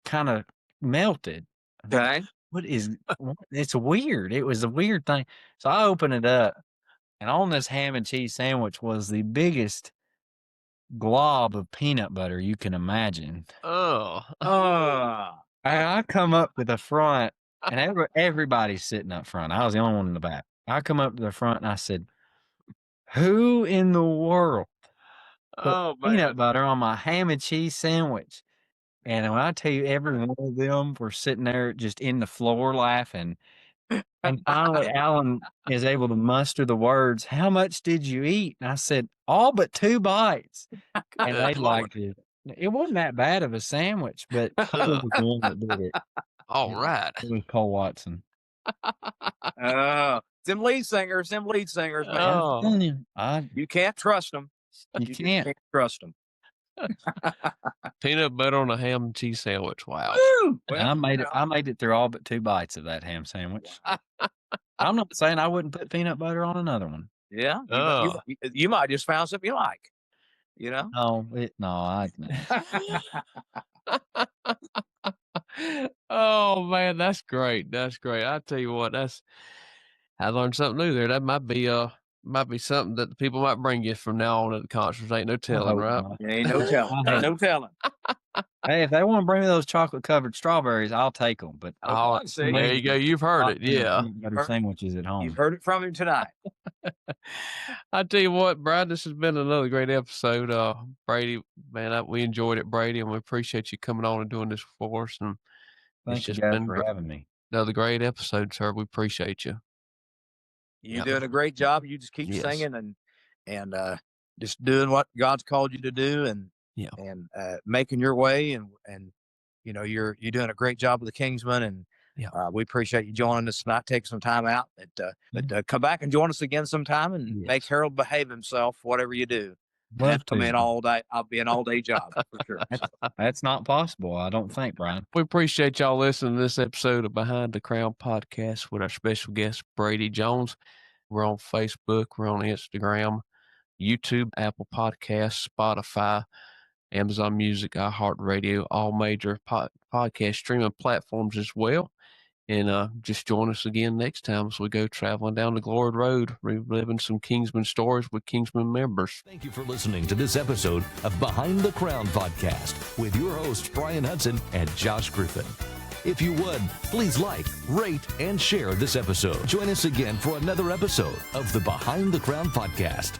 kind of melted. Okay. It's weird. It was a weird thing. So I open it up, and on this ham and cheese sandwich was the biggest glob of peanut butter you can imagine. Oh. I come up to the front, and everybody's sitting up front. I was the only one in the back. I come up to the front, and I said, who in the world put peanut butter on my ham and cheese sandwich? And when I tell you, every one of them were sitting there just in the floor laughing. And finally, Alan is able to muster the words, how much did you eat? And I said, all but 2 bites. And they liked it. It wasn't that bad of a sandwich, but he was the one that did it. All right. It was Cole Watson. Them lead singers, man. Oh. You can't trust them. You can't trust them. Peanut butter on a ham and cheese sandwich. Wow. Well, I made it through all but 2 bites of that ham sandwich. I'm not saying I wouldn't put peanut butter on another one. Yeah. You might just found something you like. You know? Oh man, that's great. That's great. I tell you what, I learned something new there. That might be something that the people might bring you from now on at the concerts. Ain't no telling, right? Ain't no telling. Ain't no telling. Hey, if they want to bring me those chocolate covered strawberries, I'll take them. But there you go. You've heard it. Yeah. Butter sandwiches at home. You've heard it from him tonight. I tell you what, Brad, this has been another great episode. Brady, man, we enjoyed it, Brady, and we appreciate you coming on and doing this for us. And thank you guys for having me. Another great episode, sir. We appreciate you. You're doing a great job. You just keep singing and just doing what God's called you to do, and making your way, and you know you're doing a great job with the Kingsmen, and Yeah. We appreciate you joining us tonight, taking some time out. But come back and join us again sometime and make Harold behave himself, whatever you do. Love Come in to. all day. I'll be an all-day job for sure. That's not possible, I don't think, Brian. We appreciate y'all listening to this episode of Behind the Crown podcast with our special guest, Brady Jones. We're on Facebook, we're on Instagram, YouTube, Apple Podcasts, Spotify, Amazon Music, iHeartRadio, all major podcast streaming platforms as well. And just join us again next time as we go traveling down the Glory Road, reliving some Kingsman stories with Kingsman members. Thank you for listening to this episode of Behind the Crown podcast with your hosts, Brian Hudson and Josh Griffin. If you would, please like, rate, and share this episode. Join us again for another episode of the Behind the Crown podcast.